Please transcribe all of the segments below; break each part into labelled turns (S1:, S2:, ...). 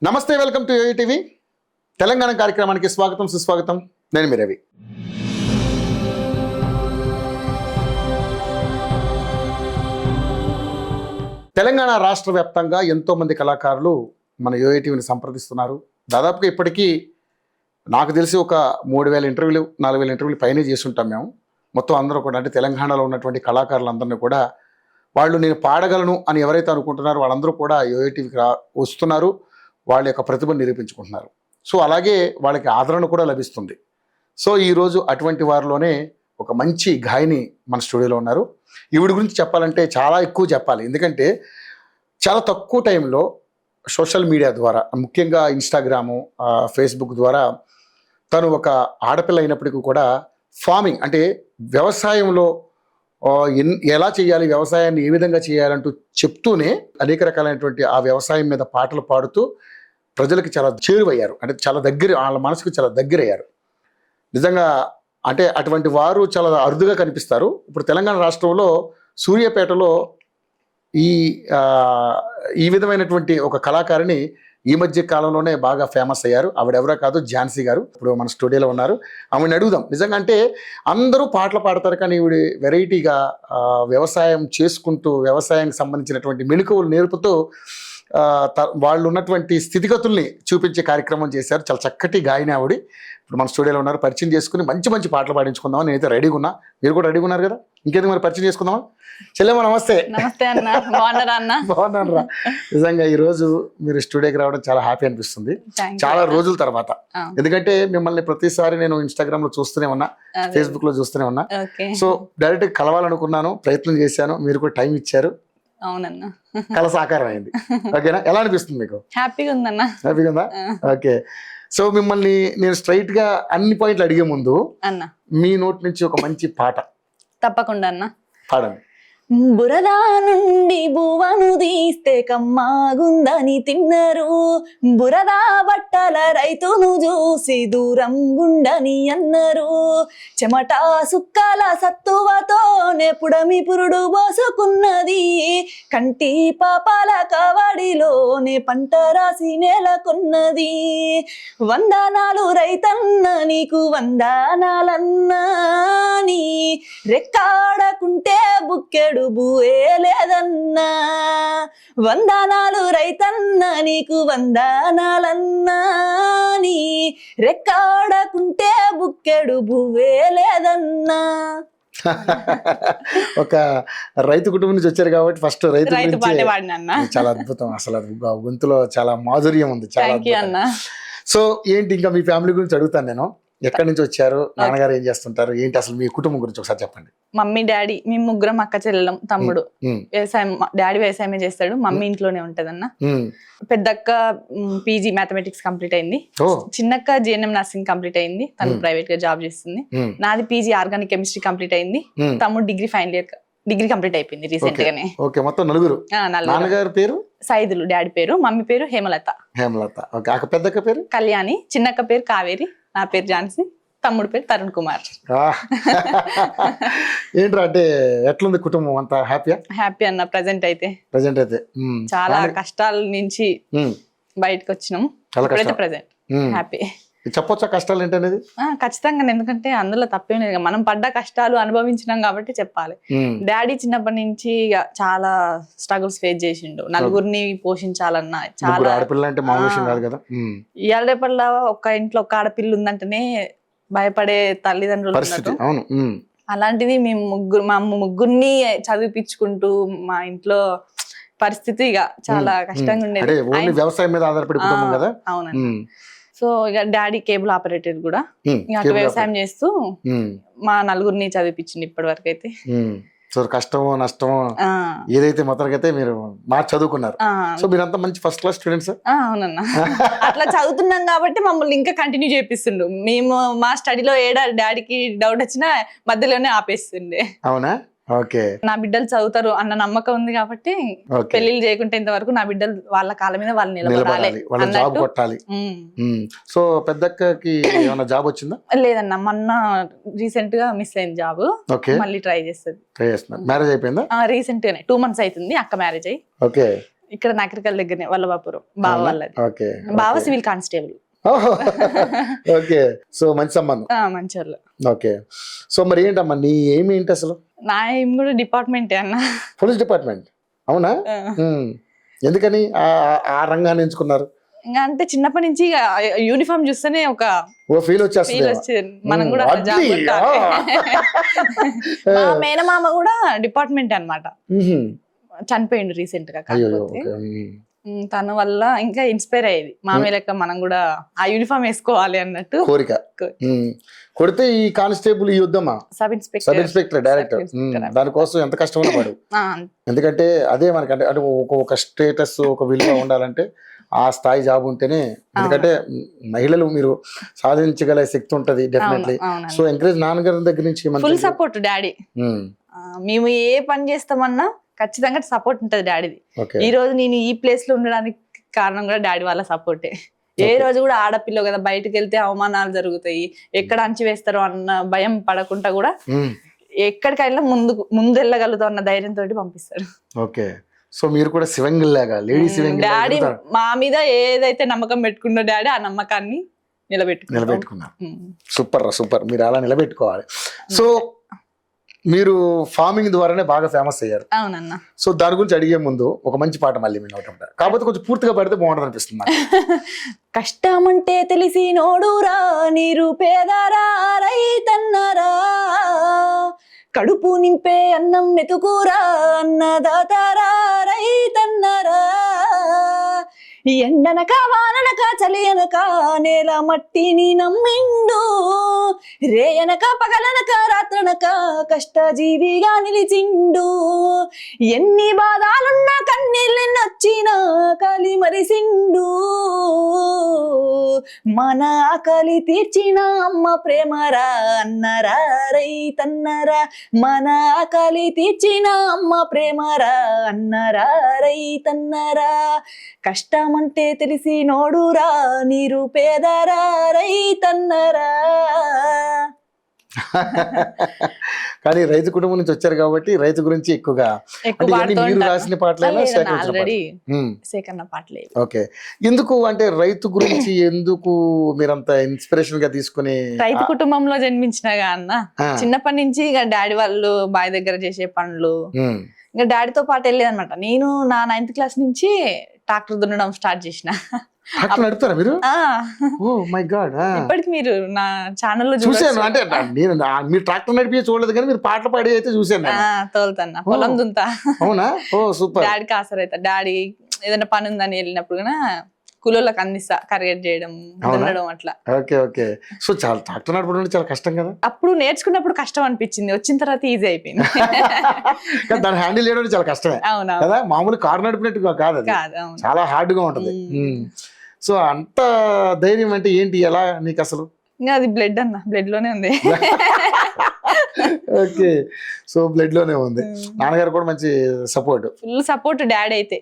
S1: నమస్తే, welcome to YoYo TV Telangana కార్యక్రమానికి స్వాగతం సుస్వాగతం. నేను మీ రవి. తెలంగాణ రాష్ట్ర వ్యాప్తంగా ఎంతోమంది కళాకారులు మన యోయో టీవీని సంప్రదిస్తున్నారు. దాదాపుగా ఇప్పటికీ నాకు తెలిసి ఒక 3000 ఇంటర్వ్యూలు 4000 ఇంటర్వ్యూలు పైనే చేస్తుంటాం మేము. మొత్తం అందరూ కూడా అంటే తెలంగాణలో ఉన్నటువంటి కళాకారులందరినీ కూడా వాళ్ళు నేను పాడగలను అని ఎవరైతే అనుకుంటున్నారో వాళ్ళందరూ కూడా యోయో టీవీకి వస్తున్నారు. వాళ్ళ యొక్క ప్రతిభను నిరూపించుకుంటున్నారు. సో అలాగే వాళ్ళకి ఆదరణ కూడా లభిస్తుంది. సో ఈరోజు అటువంటి వారిలోనే ఒక మంచి గాయని మన స్టూడియోలో ఉన్నారు. ఈవిడ గురించి చెప్పాలంటే చాలా ఎక్కువ చెప్పాలి. ఎందుకంటే చాలా తక్కువ టైంలో సోషల్ మీడియా ద్వారా, ముఖ్యంగా ఇన్స్టాగ్రాము, ఫేస్బుక్ ద్వారా తను ఒక ఆడపిల్ల అయినప్పటికీ కూడా ఫార్మింగ్ అంటే వ్యవసాయంలో ఎలా చేయాలి, వ్యవసాయాన్ని ఏ విధంగా చేయాలంటూ చెప్తూనే అనేక రకాలైనటువంటి ఆ వ్యవసాయం మీద పాటలు పాడుతూ ప్రజలకి చాలా చేరువయ్యారు. అంటే చాలా దగ్గర, వాళ్ళ మనసుకు చాలా దగ్గర అయ్యారు. నిజంగా అంటే అటువంటి వారు చాలా అరుదుగా కనిపిస్తారు. ఇప్పుడు తెలంగాణ రాష్ట్రంలో సూర్యాపేటలో ఈ విధమైనటువంటి ఒక కళాకారిణి ఈ మధ్య కాలంలోనే బాగా ఫేమస్ అయ్యారు. ఆవిడెవరో కాదు, ఝాన్సీ గారు. ఇప్పుడు మన స్టూడియోలో ఉన్నారు. ఆవిడని అడుగుదాం. నిజంగా అంటే అందరూ పాటలు పాడతారు, కానీ ఈవిడ వెరైటీగా వ్యవసాయం చేసుకుంటూ వ్యవసాయానికి సంబంధించినటువంటి మెళుకువలు నేర్పుతూ వాళ్ళు ఉన్నటువంటి స్థితిగతుల్ని చూపించే కార్యక్రమం చేశారు. చాలా చక్కటి గాయని ఆవిడ. ఇప్పుడు మన స్టూడియోలో ఉన్నారు. పరిచయం చేసుకుని మంచి మంచి పాటలు పాడించుకుందామని నేనైతే రెడీగా ఉన్నా. మీరు కూడా రెడీగా ఉన్నారు కదా? ఇంకేందుకు మరి పరిచయం చేసుకుందామా? చెల్లెమ్మ నమస్తే.
S2: నమస్తే అన్న. బాగున్నారా అన్న?
S1: బాగున్నాను రా. నిజంగా ఈ రోజు మీరు స్టూడియోకి రావడం చాలా హ్యాపీ అనిపిస్తుంది, చాలా రోజుల తర్వాత. ఎందుకంటే మిమ్మల్ని ప్రతిసారి నేను ఇన్స్టాగ్రామ్ లో చూస్తూనే ఉన్నా, ఫేస్బుక్ లో చూస్తూనే ఉన్నా. సో డైరెక్ట్ కలవాలనుకున్నాను, ప్రయత్నం చేశాను, మీరు కూడా టైం ఇచ్చారు.
S2: అవునన్న,
S1: కళ సాకారం అయింది. ఓకేనా? ఎలా అనిపిస్తుంది మీకు?
S2: హ్యాపీగా ఉందన్న.
S1: హ్యాపీగా ఉందా? ఓకే. సో మిమ్మల్ని నేను స్ట్రైట్ గా అన్ని పాయింట్లు అడిగే ముందు
S2: అన్న
S1: మీ నోటి నుంచి ఒక మంచి పాట
S2: తప్పకుండా అన్న
S1: పాడండి.
S2: బురదా నుండి బువ్వను తీస్తే కమ్మాగుందని తిన్నరు, బురదా బట్టల రైతును చూసి దూరం గుండని అన్నరు, చెమట సుక్కల సత్తువతోనే పుడమి పురుడు పోసుకున్నది, కంటి పాపాల కవడిలోనే పంట రాసి నెలకొన్నది, వందనాలు రైతన్న నీకు వందనాలన్నా, నీ రెక్కాడకుంటే బుక్కెడు బువే లేదన్నా, వందనాలు రైతన్న నీకు వందనాలన్నా, నీ రెక్కాడకుంటే బుక్కెడు బువే లేదన్నా.
S1: ఒక రైతు కుటుంబం నుంచి వచ్చారు కాబట్టి ఫస్ట్ రైతు
S2: పాట పాడినా.
S1: చాలా అద్భుతం. అసలు గొంతులో చాలా మాధుర్యం ఉంది. చాలా. సో ఏంటి, ఇంకా మీ ఫ్యామిలీ గురించి అడుగుతాను నేను. ఎక్కడి నుంచి వచ్చారు, నాన్నగారు ఏం చేస్తుంటారు, ఏంటి అసలు మీ కుటుంబం గురించి ఒకసారి చెప్పండి.
S2: మమ్మీ డాడీ మేము ముగ్గురం, అక్క చెల్లెలం, తమ్ముడు. వ్యవసాయం, డాడీ వ్యవసాయమే చేస్తాడు, మమ్మీ ఇంట్లోనే ఉంటదన్న. పెద్దక్క పీజీ మ్యాథమెటిక్స్ కంప్లీట్ అయింది, చిన్నక్క జిఎన్ఎం నర్సింగ్ కంప్లీట్ అయింది, తను ప్రైవేట్ గా జాబ్ చేస్తుంది. నాది పీజీ ఆర్గానిక్ కెమిస్ట్రీ కంప్లీట్ అయింది, తమ్ముడు degree final year degree complete అయిపోయింది రీసెంట్ గానే.
S1: ఓకే, మొత్తం నలుగురు. నాన్నగారి పేరు
S2: సైదులు, డాడీ పేరు, మమ్మీ పేరు హేమలత.
S1: హేమలత. ఓకే. అక్క పెద్దక్క పేరు
S2: కళ్యాణి, చిన్నక్క పేరు కావేరి, నా పేరు ఝాన్సీ, తమ్ముడు పేరు తరుణ్ కుమార్.
S1: ఏంట్రా అంటే ఎట్లుంది కుటుంబం అంతా?
S2: హ్యాపీ అన్న. ప్రెసెంట్ అయితే చాలా కష్టాల నుంచి బయటకు వచ్చినాం. Present happy.
S1: చెప్పొచ్చా కష్టాలు ఏంటనేది?
S2: ఖచ్చితంగా, ఎందుకంటే అందులో తప్పేం లేదు. మనం పడ్డ కష్టాలు అనుభవించినాం కాబట్టి చెప్పాలి. డాడీ చిన్నప్పటి నుంచి చాలా స్ట్రగుల్స్ ఫేస్ చేసిండు. నలుగురిని పోషించాలన్నా చాలా. ఇవాళ రేపల్లా ఒక్క ఇంట్లో ఒక్క ఆడపిల్ల ఉందంటేనే భయపడే తల్లిదండ్రులు ఉన్నారు. అలాంటిది మేము మా ముగ్గురిని చదివిపించుకుంటూ మా ఇంట్లో పరిస్థితి ఇక చాలా కష్టంగా ఉండేది.
S1: వ్యవసాయం మీద ఆధారపడి కుటుంబం కదా.
S2: అవునండి. సో ఇక డాడీ కేబుల్ ఆపరేటర్ కూడా, ఇక వ్యవసాయం చేస్తూ మా నలుగురిని చదివిపించింది ఇప్పటి వరకు అయితే.
S1: సో కష్టమో నష్టమో ఏదైతే మొత్తానికైతే మీరు చదువుకున్నారు. సో మీరంతా మంచి ఫస్ట్ క్లాస్ స్టూడెంట్స్.
S2: అవునన్నా, అట్లా చదువుతున్నాం కాబట్టి మమ్మల్ని ఇంకా కంటిన్యూ చేపిస్తుండు. మేము మా స్టడీలో డాడీకి డౌట్ వచ్చినా మధ్యలోనే ఆపేస్తుండే.
S1: అవునా? ఓకే.
S2: నా బిడ్డలు చదువుతారు అన్న నమ్మకం ఉంది కాబట్టి పెళ్లిళ్ళు చేయకుంటే ఇంతవరకు నా బిడ్డలు వాళ్ళ కాళ్ళ మీద వాళ్ళు నిలబడాలి.
S1: సో పెద్దక్కకి ఏమైనా జాబ్ వచ్చిందా?
S2: లేదన్న, మొన్న రీసెంట్ గా మిస్ అయింది జాబ్. మళ్ళీ ట్రై చేస్తుంది.
S1: మ్యారేజ్ అయిపోయిందా?
S2: రీసెంట్ గానే 2 months అవుతుంది అక్క మ్యారేజ్ అయ్యి.
S1: ఓకే.
S2: ఇక్కడ నకరికల్ దగ్గరనే వల్లభాపురం బావ వాళ్ళది.
S1: ఓకే
S2: బావ సివిల్ కానిస్టేబుల్.
S1: ఓకే, సో మంచి సంబంధం.
S2: మంచోళ్ళు.
S1: ఓకే, సో మరి ఏంటమ్మా నీ ఏమి ఏంటి అసలు?
S2: నా ఏం కూడా డిపార్ట్మెంటే అన్న.
S1: Police department. అవునా? ఎందుకని ఆ రంగాన్ని ఎంచుకున్నారు?
S2: ఇంకా అంటే చిన్నప్పటి నుంచి యూనిఫామ్ చూస్తేనే ఒక
S1: ఫీల్ వచ్చేస్తుంది.
S2: వచ్చేది మనం కూడా అట్లా జాబ్ కొట్టాలి. మా మేనమామ కూడా డిపార్ట్మెంట్ అన్నమాట. చనిపోయిండు రీసెంట్ గా. కాకపోతే తన వల్ల ఇంకా ఇన్స్పైర్ అయ్యేది మామే లెక్క మనం కూడా ఆ యూనిఫామ్ వేసుకోవాలి అన్నట్టు
S1: కోరిక. కొడితే ఈ కానిస్టేబుల్ ఈ యుద్ధమా
S2: సబ్
S1: ఇన్స్పెక్టర్ డైరెక్టర్ దానికోసం ఎంత కష్టమైన పడు. ఎందుకంటే అదే మనకి అంటే ఒక స్టేటస్ ఒక విలువ ఉండాలంటే ఆ స్థాయి జాబ్ ఉంటేనే. ఎందుకంటే మహిళలు మీరు సాధించగల శక్తి ఉంటది డెఫినెట్లీ. సో ఎంకరేజ్ నాన్నగారి దగ్గర నుంచి
S2: ఫుల్ సపోర్ట్ డాడీ. మేము ఏ పని చేస్తామన్నా ఖచ్చితంగా సపోర్ట్ ఉంటది డాడీది. ఈ రోజు నేను ఈ ప్లేస్ లో ఉండడానికి కారణం కూడా డాడీ వాళ్ళ సపోర్టే. ఏ రోజు కూడా ఆడపిల్ల కదా బయటకు వెళ్తే అవమానాలు జరుగుతాయి, ఎక్కడ అంచి వేస్తారో అన్న భయం పడకుండా కూడా ఎక్కడికైనా ముందు వెళ్ళగలుగుతాం అన్న ధైర్యంతో పంపిస్తారు.
S1: ఓకే, సో మీరు కూడా శివంగిల్ లాగా లేడీ శివంగిల్.
S2: డాడీ మా మీద ఏదైతే నమ్మకం పెట్టుకున్నో డాడీ ఆ నమ్మకాన్ని
S1: నిలబెట్టుకున్నారు. సూపర్, మీరు అలా నిలబెట్టుకోవాలి. సో మీరు ఫార్మింగ్ ద్వారానే బాగా ఫేమస్ అయ్యారు.
S2: అవునన్నా.
S1: సో దాని గురించి అడిగే ముందు ఒక మంచి పాట మళ్ళీ మీ నోట ఉంటారు, కాకపోతే కొంచెం పూర్తిగా పడితే బాగుంటుంది అనిపిస్తుంది.
S2: కష్టమంటే తెలిసి నోడురా నిరుపేదరా రైతన్నరా, కడుపు నింపే అన్నం మెతుకురా అన్నదాతారా రైతన్నరా, ఎండనక వాననక చలి అనక నేల మట్టిని నమ్మిండు, రేయనక పగలనక రాత్రనక కష్టజీవిగా నిలిచిండు, ఎన్ని బాధాలున్నా కన్నీళ్ళెన్నొచ్చినా కలి మరిసిండు, మన ఆకలి తీర్చిన అమ్మ ప్రేమరా అన్నరా రైతన్నరా, మన ఆకలి తీర్చిన అమ్మ ప్రేమరా అన్నరా రైతన్నరా, కష్టమంటే తెలిసి నోడురా నిరుపేదరా రైతన్నరా.
S1: కానీ రైతు కుటుంబం నుంచి వచ్చారు కాబట్టి రైతు గురించి ఎక్కువగా మీరు రాసిన పాటలైనా
S2: సేకరణ పాటలే.
S1: ఓకే, ఎందుకు అంటే రైతు గురించి ఎందుకు మీరంత ఇన్స్పిరేషన్ గా తీసుకుని?
S2: రైతు కుటుంబంలో జన్మించినగా అన్న, చిన్నప్పటి నుంచి ఇక డాడీ వాళ్ళు బావి దగ్గర చేసే పనులు ఇంకా డాడీతో పాటు వెళ్ళేది అనమాట. నేను నా 9th క్లాస్ నుంచి ట్రాక్టర్ దున్నడం స్టార్ట్ చేసిన.
S1: నడుపుతారా మీరు? ఓ మై గాడ్,
S2: ఇప్పటికి మీరు నా ఛానల్ లో
S1: చూసాను. అంటే నేను మీరు ట్రాక్టర్ నడిపి చూడలేదు కానీ మీరు పాటలు పాడి అయితే చూసాను.
S2: తోలుతున్నా, పొలం దుంతా.
S1: అవునా? ఓ సూపర్.
S2: డాడీకి ఆసరైతా. డాడీ ఏదైనా పని ఉందని వెళ్ళినప్పుడు కూడా కూలోళ్ళకి అందిస్తా, కరిగేట్ చేయడం దున్నడం అట్లా.
S1: ఓకే ఓకే, సో చాలా ట్రాక్టర్ నడపడం చాలా కష్టం కదా?
S2: అప్పుడు నేర్చుకున్నప్పుడు కష్టం అనిపించింది, వచ్చిన తర్వాత ఈజీ అయిపోయింది.
S1: దాన్ని హ్యాండిల్ చేయడం చాలా కష్టమే.
S2: అవునా
S1: కదా, మామూలు కారు నడిపినట్టుగా కాదు, చాలా హార్డ్ గా ఉంటది. సో అంత ధైర్యం అంటే ఏంటి, ఎలా నీకు అసలు?
S2: ఇంకా అది బ్లడ్ అన్న, బ్లడ్ లోనే ఉంది.
S1: ఓకే, సో బ్లడ్ లోనే ఉంది. నాన్నగారు కూడా మంచి సపోర్ట్,
S2: ఫుల్ సపోర్ట్ డాడీ అయితే.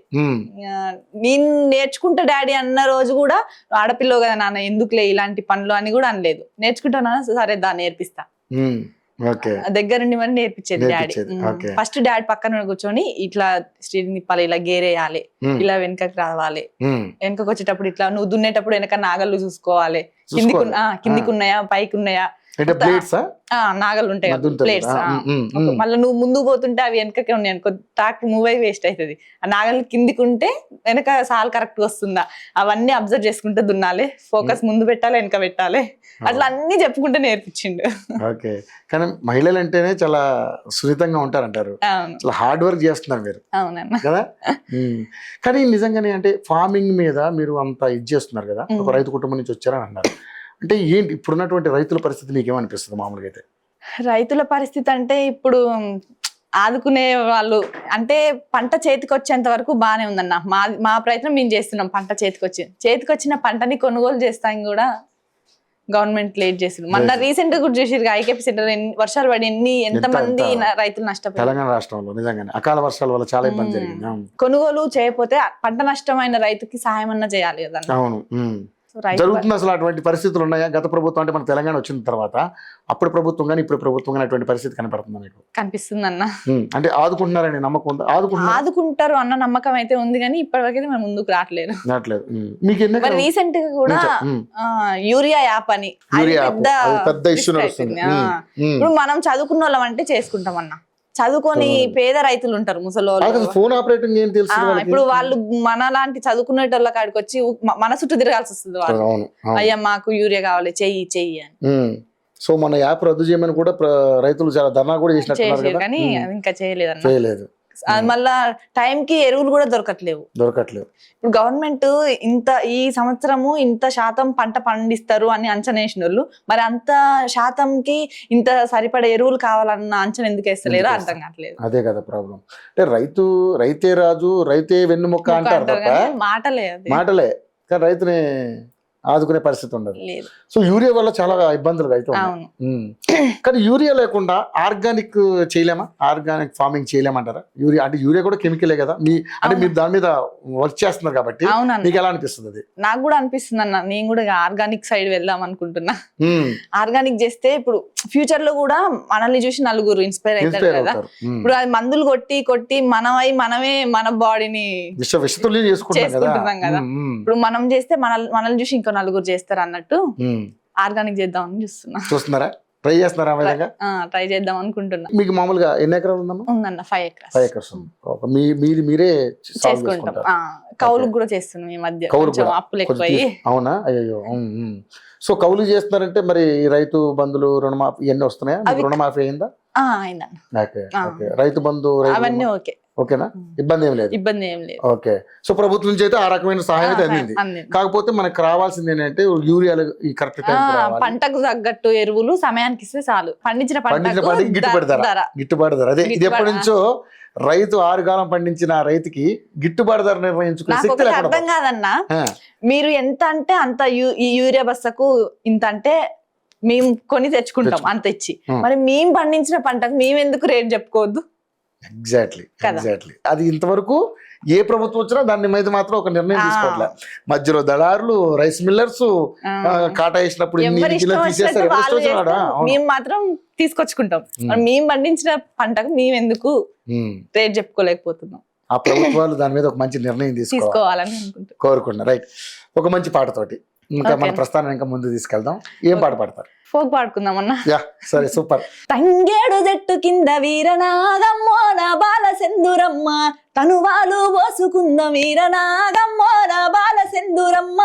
S2: నేను నేర్చుకుంటా డాడీ అన్న రోజు కూడా ఆడపిల్ల కదా నాన్న ఎందుకులే ఇలాంటి పనులు అని కూడా అనలేదు. నేర్చుకుంటానా, సరే దా నేర్పిస్తా, దగ్గరుండి మరి నేర్పించేది డాడీ. ఫస్ట్ డాడీ పక్కన కూర్చొని ఇట్లా స్టీరింగ్ తిప్పాలి, ఇలా గేరేయాలి, ఇలా వెనకకి రావాలి, వెనకకి వచ్చేటప్పుడు ఇట్లా నువ్వు దున్నేటప్పుడు వెనక నాగళ్ళు చూసుకోవాలి, కిందికి ఉన్నాయా పైకి ఉన్నాయా, నాగలు ఉంటాయి కదా ప్లేట్స్, మళ్ళీ నువ్వు ముందు పోతుంటే అవి వెనకకే ఉన్నాయి అనుకో ట్రాక్టర్ మూవ్ అయి వేస్ట్ అవుతుంది. ఆ నాగలు కిందికి ఉంటే వెనక సాల్ కరెక్ట్ వస్తుందా అవన్నీ అబ్జర్వ్ చేసుకుంటే దున్నాలి, ఫోకస్ ముందు పెట్టాలి వెనక పెట్టాలి, అట్లా అన్ని చెప్పుకుంటే నేర్పించిండు.
S1: ఓకే, కానీ మహిళలు అంటేనే చాలా సున్నితంగా ఉంటారంటారు, చాలా హార్డ్ వర్క్ చేస్తున్నారు మీరు.
S2: అవునన్నా
S1: కదా. కానీ నిజంగానే అంటే ఫార్మింగ్ మీద మీరు అంత ఇది చేస్తున్నారు కదా, ఒక రైతు కుటుంబం నుంచి వచ్చారని అన్నారు. అంటే ఏంటి ఇప్పుడున్నటువంటి రైతుల పరిస్థితి మీకు ఏమనిపిస్తుంది మామూలుగా అయితే?
S2: రైతుల పరిస్థితి అంటే ఇప్పుడు ఆదుకునే వాళ్ళు పంట చేతికి వచ్చేంత వరకు బాగానే ఉందన్న. మా ప్రయత్నం మేము చేస్తున్నాం. పంట చేతికి వచ్చిన పంటని కొనుగోలు చేస్తాం కూడా గవర్నమెంట్ లేట్ చేసింది. మొన్న రీసెంట్ గా కూడా చేసిరు ఐకేపీ సెంటర్, వర్షాలు పడి ఎంతమంది రైతులు నష్టపోయారు.
S1: తెలంగాణ రాష్ట్రంలో నిజంగానే అకాల వర్షాల వల్ల చాలా ఇబ్బంది జరిగింది.
S2: కొనుగోలు చేయకపోతే పంట నష్టమైన రైతుకి సహాయం అన్నా చేయాలి కదా.
S1: అవును.
S2: రైతు
S1: జరుగుతుంది. అసలు అటువంటి పరిస్థితులు ఉన్నాయా? గత ప్రభుత్వం అంటే మన తెలంగాణ వచ్చిన తర్వాత అప్పుడు ప్రభుత్వం కానీ ఇప్పుడు ప్రభుత్వం కానీ అటువంటి పరిస్థితి కనపడుతుంది మీకు?
S2: కనిపిస్తుంది అన్న.
S1: అంటే ఆదుకుంటున్నారని నమ్మకం ఉందా?
S2: ఆదుకుంటారు అన్న నమ్మకం అయితే ఉంది, కానీ ఇప్పటివరకు మేము ముందుకు రావట్లేదు.
S1: మీకు ఎన్ని
S2: మరి రీసెంట్ గా కూడా యూరియా యాప్ అని
S1: పెద్ద ఇష్యూ నడుస్తుంది.
S2: ఇప్పుడు మనం చదువుకున్న వాళ్ళం అంటే చేసుకుంటాం అన్న. చదువుకొని పేద రైతులు ఉంటారు, ముసలోళ్ళు.
S1: ఫోన్ ఆపరేటింగ్ ఏం తెలుసు
S2: ఇప్పుడు వాళ్ళు మన లాంటి చదువుకునేటోళ్ళ కాడికి వచ్చి మన చుట్టూ తిరగాల్సి వస్తుంది. వాళ్ళు అయ్యా మాకు యూరియా కావాలి చెయ్యి అని.
S1: సో మన యాప్ రద్దు చేయమని కూడా రైతులు చాలా ధర్నా కూడా చేసినట్టు,
S2: కానీ ఇంకా చేయలేదు. మళ్ళా టైం కి ఎరువులు కూడా దొరకట్లేవు. ఇప్పుడు గవర్నమెంట్ ఈ సంవత్సరము ఇంత శాతం పంట పండిస్తారు అని అంచనా వేసిన వాళ్ళు, మరి అంత శాతంకి ఇంత సరిపడే ఎరువులు కావాలన్న అంచనా ఎందుకు వేస్తలేరో అర్థం కావట్లేదు.
S1: అదే కదా ప్రాబ్లం. అంటే రైతే రాజు రైతే వెన్నుముక్క అంటారు తప్ప మాటలే కానీ రైతుని ఆదుకునే పరిస్థితి ఉండదు. సో యూరియా వల్ల చాలా ఇబ్బందులు అయితే కానీ యూరియా లేకుండా ఆర్గానిక్ చేయలేమా? ఆర్గానిక్ ఫార్మింగ్ చేయలేమంటారా? యూరియా అంటే యూరియా కూడా కెమికలే కదా. మీరు దాని మీద వర్క్ చేస్తున్నారు కాబట్టి మీకు ఎలా అనిపిస్తుంది? అది నాకు
S2: కూడా అనిపిస్తుంది అన్న. నేను కూడా ఆర్గానిక్ సైడ్ వెళ్దాం అనుకుంటున్నా. ఆర్గానిక్ చేస్తే ఇప్పుడు ఫ్యూచర్ లో కూడా మనల్ని చూసి నలుగురు ఇన్స్పైర్ అవుతారు కదా. ఇప్పుడు అది మందులు కొట్టి మనమే మన బాడీని చేసుకుంటున్నాం కదా. ఇప్పుడు మనం చేస్తే మనల్ని చూసి ఇంకో నలుగురు చేస్తారు అన్నట్టు ఆర్గానిక్ చేద్దామని
S1: చూస్తున్నారా? ట్రై చేస్తున్నారా?
S2: ట్రై చేద్దాం అనుకుంటున్నా.
S1: మీకు మామూలుగా ఎన్ని ఎకరాలు
S2: ఉందన్న? 5 acres.
S1: మీరే
S2: చేసుకుంటాం. కౌలుకు కూడా చేస్తున్నాం ఈ మధ్య, అప్పులు ఎక్కువ.
S1: అవునా? అయ్యో. సో కౌలు చేస్తున్నారంటే మరి రైతు బంధులు రుణమాఫీ ఇవన్నీ వస్తున్నాయా? రుణమాఫీ అయిందా? రైతు బంధు
S2: అవన్నీ
S1: ఓకేనా? ఇబ్బంది ఏం లేదు. ఓకే. సో ప్రభుత్వం నుంచి అయితే ఆ రకమైన సహాయం అయితే అందింది. కాకపోతే మనకు రావాల్సింది ఏంటంటే యూరియాలు ఈ కరెక్ట్ టైం
S2: పంటకు తగ్గట్టు ఎరువులు సమయానికి ఇస్తే చాలు. పండించిన పంటకి
S1: గిట్టుబాటు ధర. అదే ఇది ఎప్పటి నుంచో రైతు 6 కాలం పండించిన రైతుకి గిట్టుబాటు ధర నిర్ణయించుకునే శక్తి
S2: అర్థం కాదన్నా. మీరు ఎంత అంటే అంత ఈ యూరియా బస్తకు ఇంత అంటే మేము కొని తెచ్చుకుంటాం అంత ఇచ్చి, మరి మేము పండించిన పంటకు మేము ఎందుకు రేట్ చెప్పుకోవద్దు?
S1: ఎగ్జాక్ట్లీ. అది ఇంతవరకు ఏ ప్రభుత్వం వచ్చినా దాని మీద మాత్రం ఒక నిర్ణయం తీసుకోవట్లే. మధ్యలో దళారులు, రైస్ మిల్లర్స్ కాటా వేసినప్పుడు
S2: మేము మాత్రం తీసుకొచ్చుకుంటాం. మేము పండించిన పంటకు మేము ఎందుకు రేట్ చెప్పుకోలేకపోతున్నాం?
S1: ఆ ప్రభుత్వాలు దాని మీద ఒక మంచి నిర్ణయం
S2: తీసుకోవాలని
S1: కోరుకుంటున్నారు. రైట్. ఒక మంచి పాటతోటి ఇంకా మన ప్రస్థానం ఇంకా ముందు తీసుకెళ్దాం. ఏం పాట పాడతారు?
S2: ఫోక్ పాడుకుందామన్నా.
S1: సరే, సూపర్.
S2: తంగేడు జట్టు కింద వీరనాగమ్మోన బాల సెందురమ్మ, తనువాలు పోసుకుంద వీరనాగమ్మోన బాల సెందురమ్మ.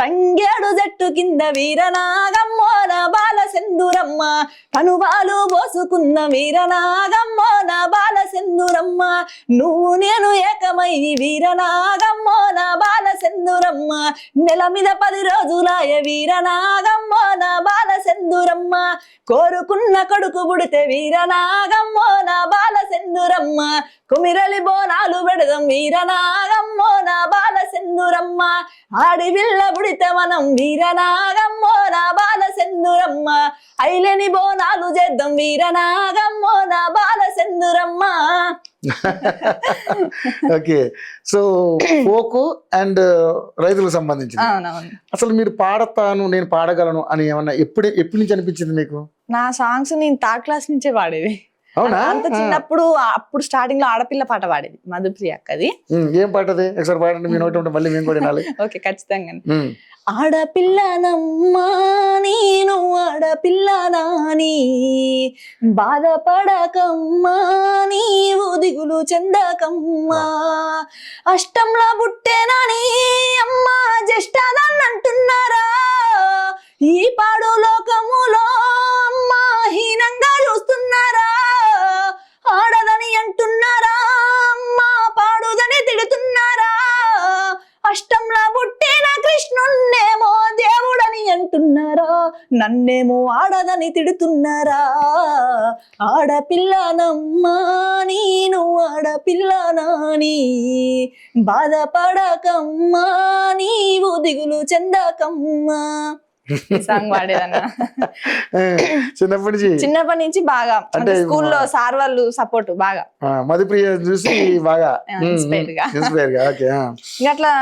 S2: తంగేడు జట్టు కింద వీరనాగమ్మోన బాల సెందురమ్మ, తనువాలు పోసుకుంద వీరనాగమ్మోన బాల సెందురమ్మ. నువ్వు నేను ఏకమై వీరనాగమ్మోన బాల సెందురమ్మ, నెల మీద 10 రోజులాయ వీరనాగమ్మోన బాల సెందురమ్మ. కోరుకున్న కొడుకు పుడితే వీరనాగమ్మోన బాల సెందురమ్మ, కుమిరలి బోనాలు పెడదాం వీరనాగమ్మోన బాల సెందురమ్మ. ఆడి విల్ల పుడితే మనం వీరనాగమ్మోన బాల సెందురమ్మ, ఐలేని బోనాలు చేద్దాం వీరనాగమ్మోన బాల సెందురమ్మ.
S1: ఓకే. సో ఫోక్ అండ్ రైతులకు సంబంధించి అసలు మీరు పాడతాను, నేను పాడగలను అని ఏమన్నా ఎప్పటి నుంచి అనిపించింది మీకు?
S2: నా సాంగ్స్ నేను 3rd class నుంచే పాడేది. అంత చిన్నప్పుడు అప్పుడు స్టార్టింగ్ లో ఆడపిల్ల పాట పాడేది, మధుప్రియ అక్కది.
S1: ఏం పాట అది? ఒకసారి పాడండి, మీ నోటి మళ్ళీ మేము కూడా వినాలి.
S2: ఓకే, ఖచ్చితంగా. ఆడపిల్లనమ్మా నేను ఆడపిల్లనాని, బాధపడకమ్మా నీవు దిగులు చెందకమ్మా. అష్టంలో పుట్టేనని అమ్మా జ్యేష్ఠదాన్నంటున్నారా, ఈ పాడు లోకములో అమ్మా హీనంగా చూస్తున్నారా. ఆడదని అంటున్నారా అమ్మా, పాడుదని తిడుతున్నారా. అష్టంలా పుట్టిన కృష్ణున్నేమో దేవుడని అంటున్నారా, నన్నేమో ఆడదని తిడుతున్నారా. ఆడపిల్లనమ్మా నేను ఆడపిల్లనాని, బాధపడకమ్మా నీవు దిగులు చెందకమ్మా. ఈ సాంగ్ పాడేదన్నా.
S1: చిన్నప్పటి
S2: నుంచి బాగా అంటే స్కూల్లో సార్ వాళ్ళు సపోర్ట్ బాగా
S1: మధుప్రియ చూసి బాగా
S2: ఇన్స్పైర్ గా ఇంకా అట్లా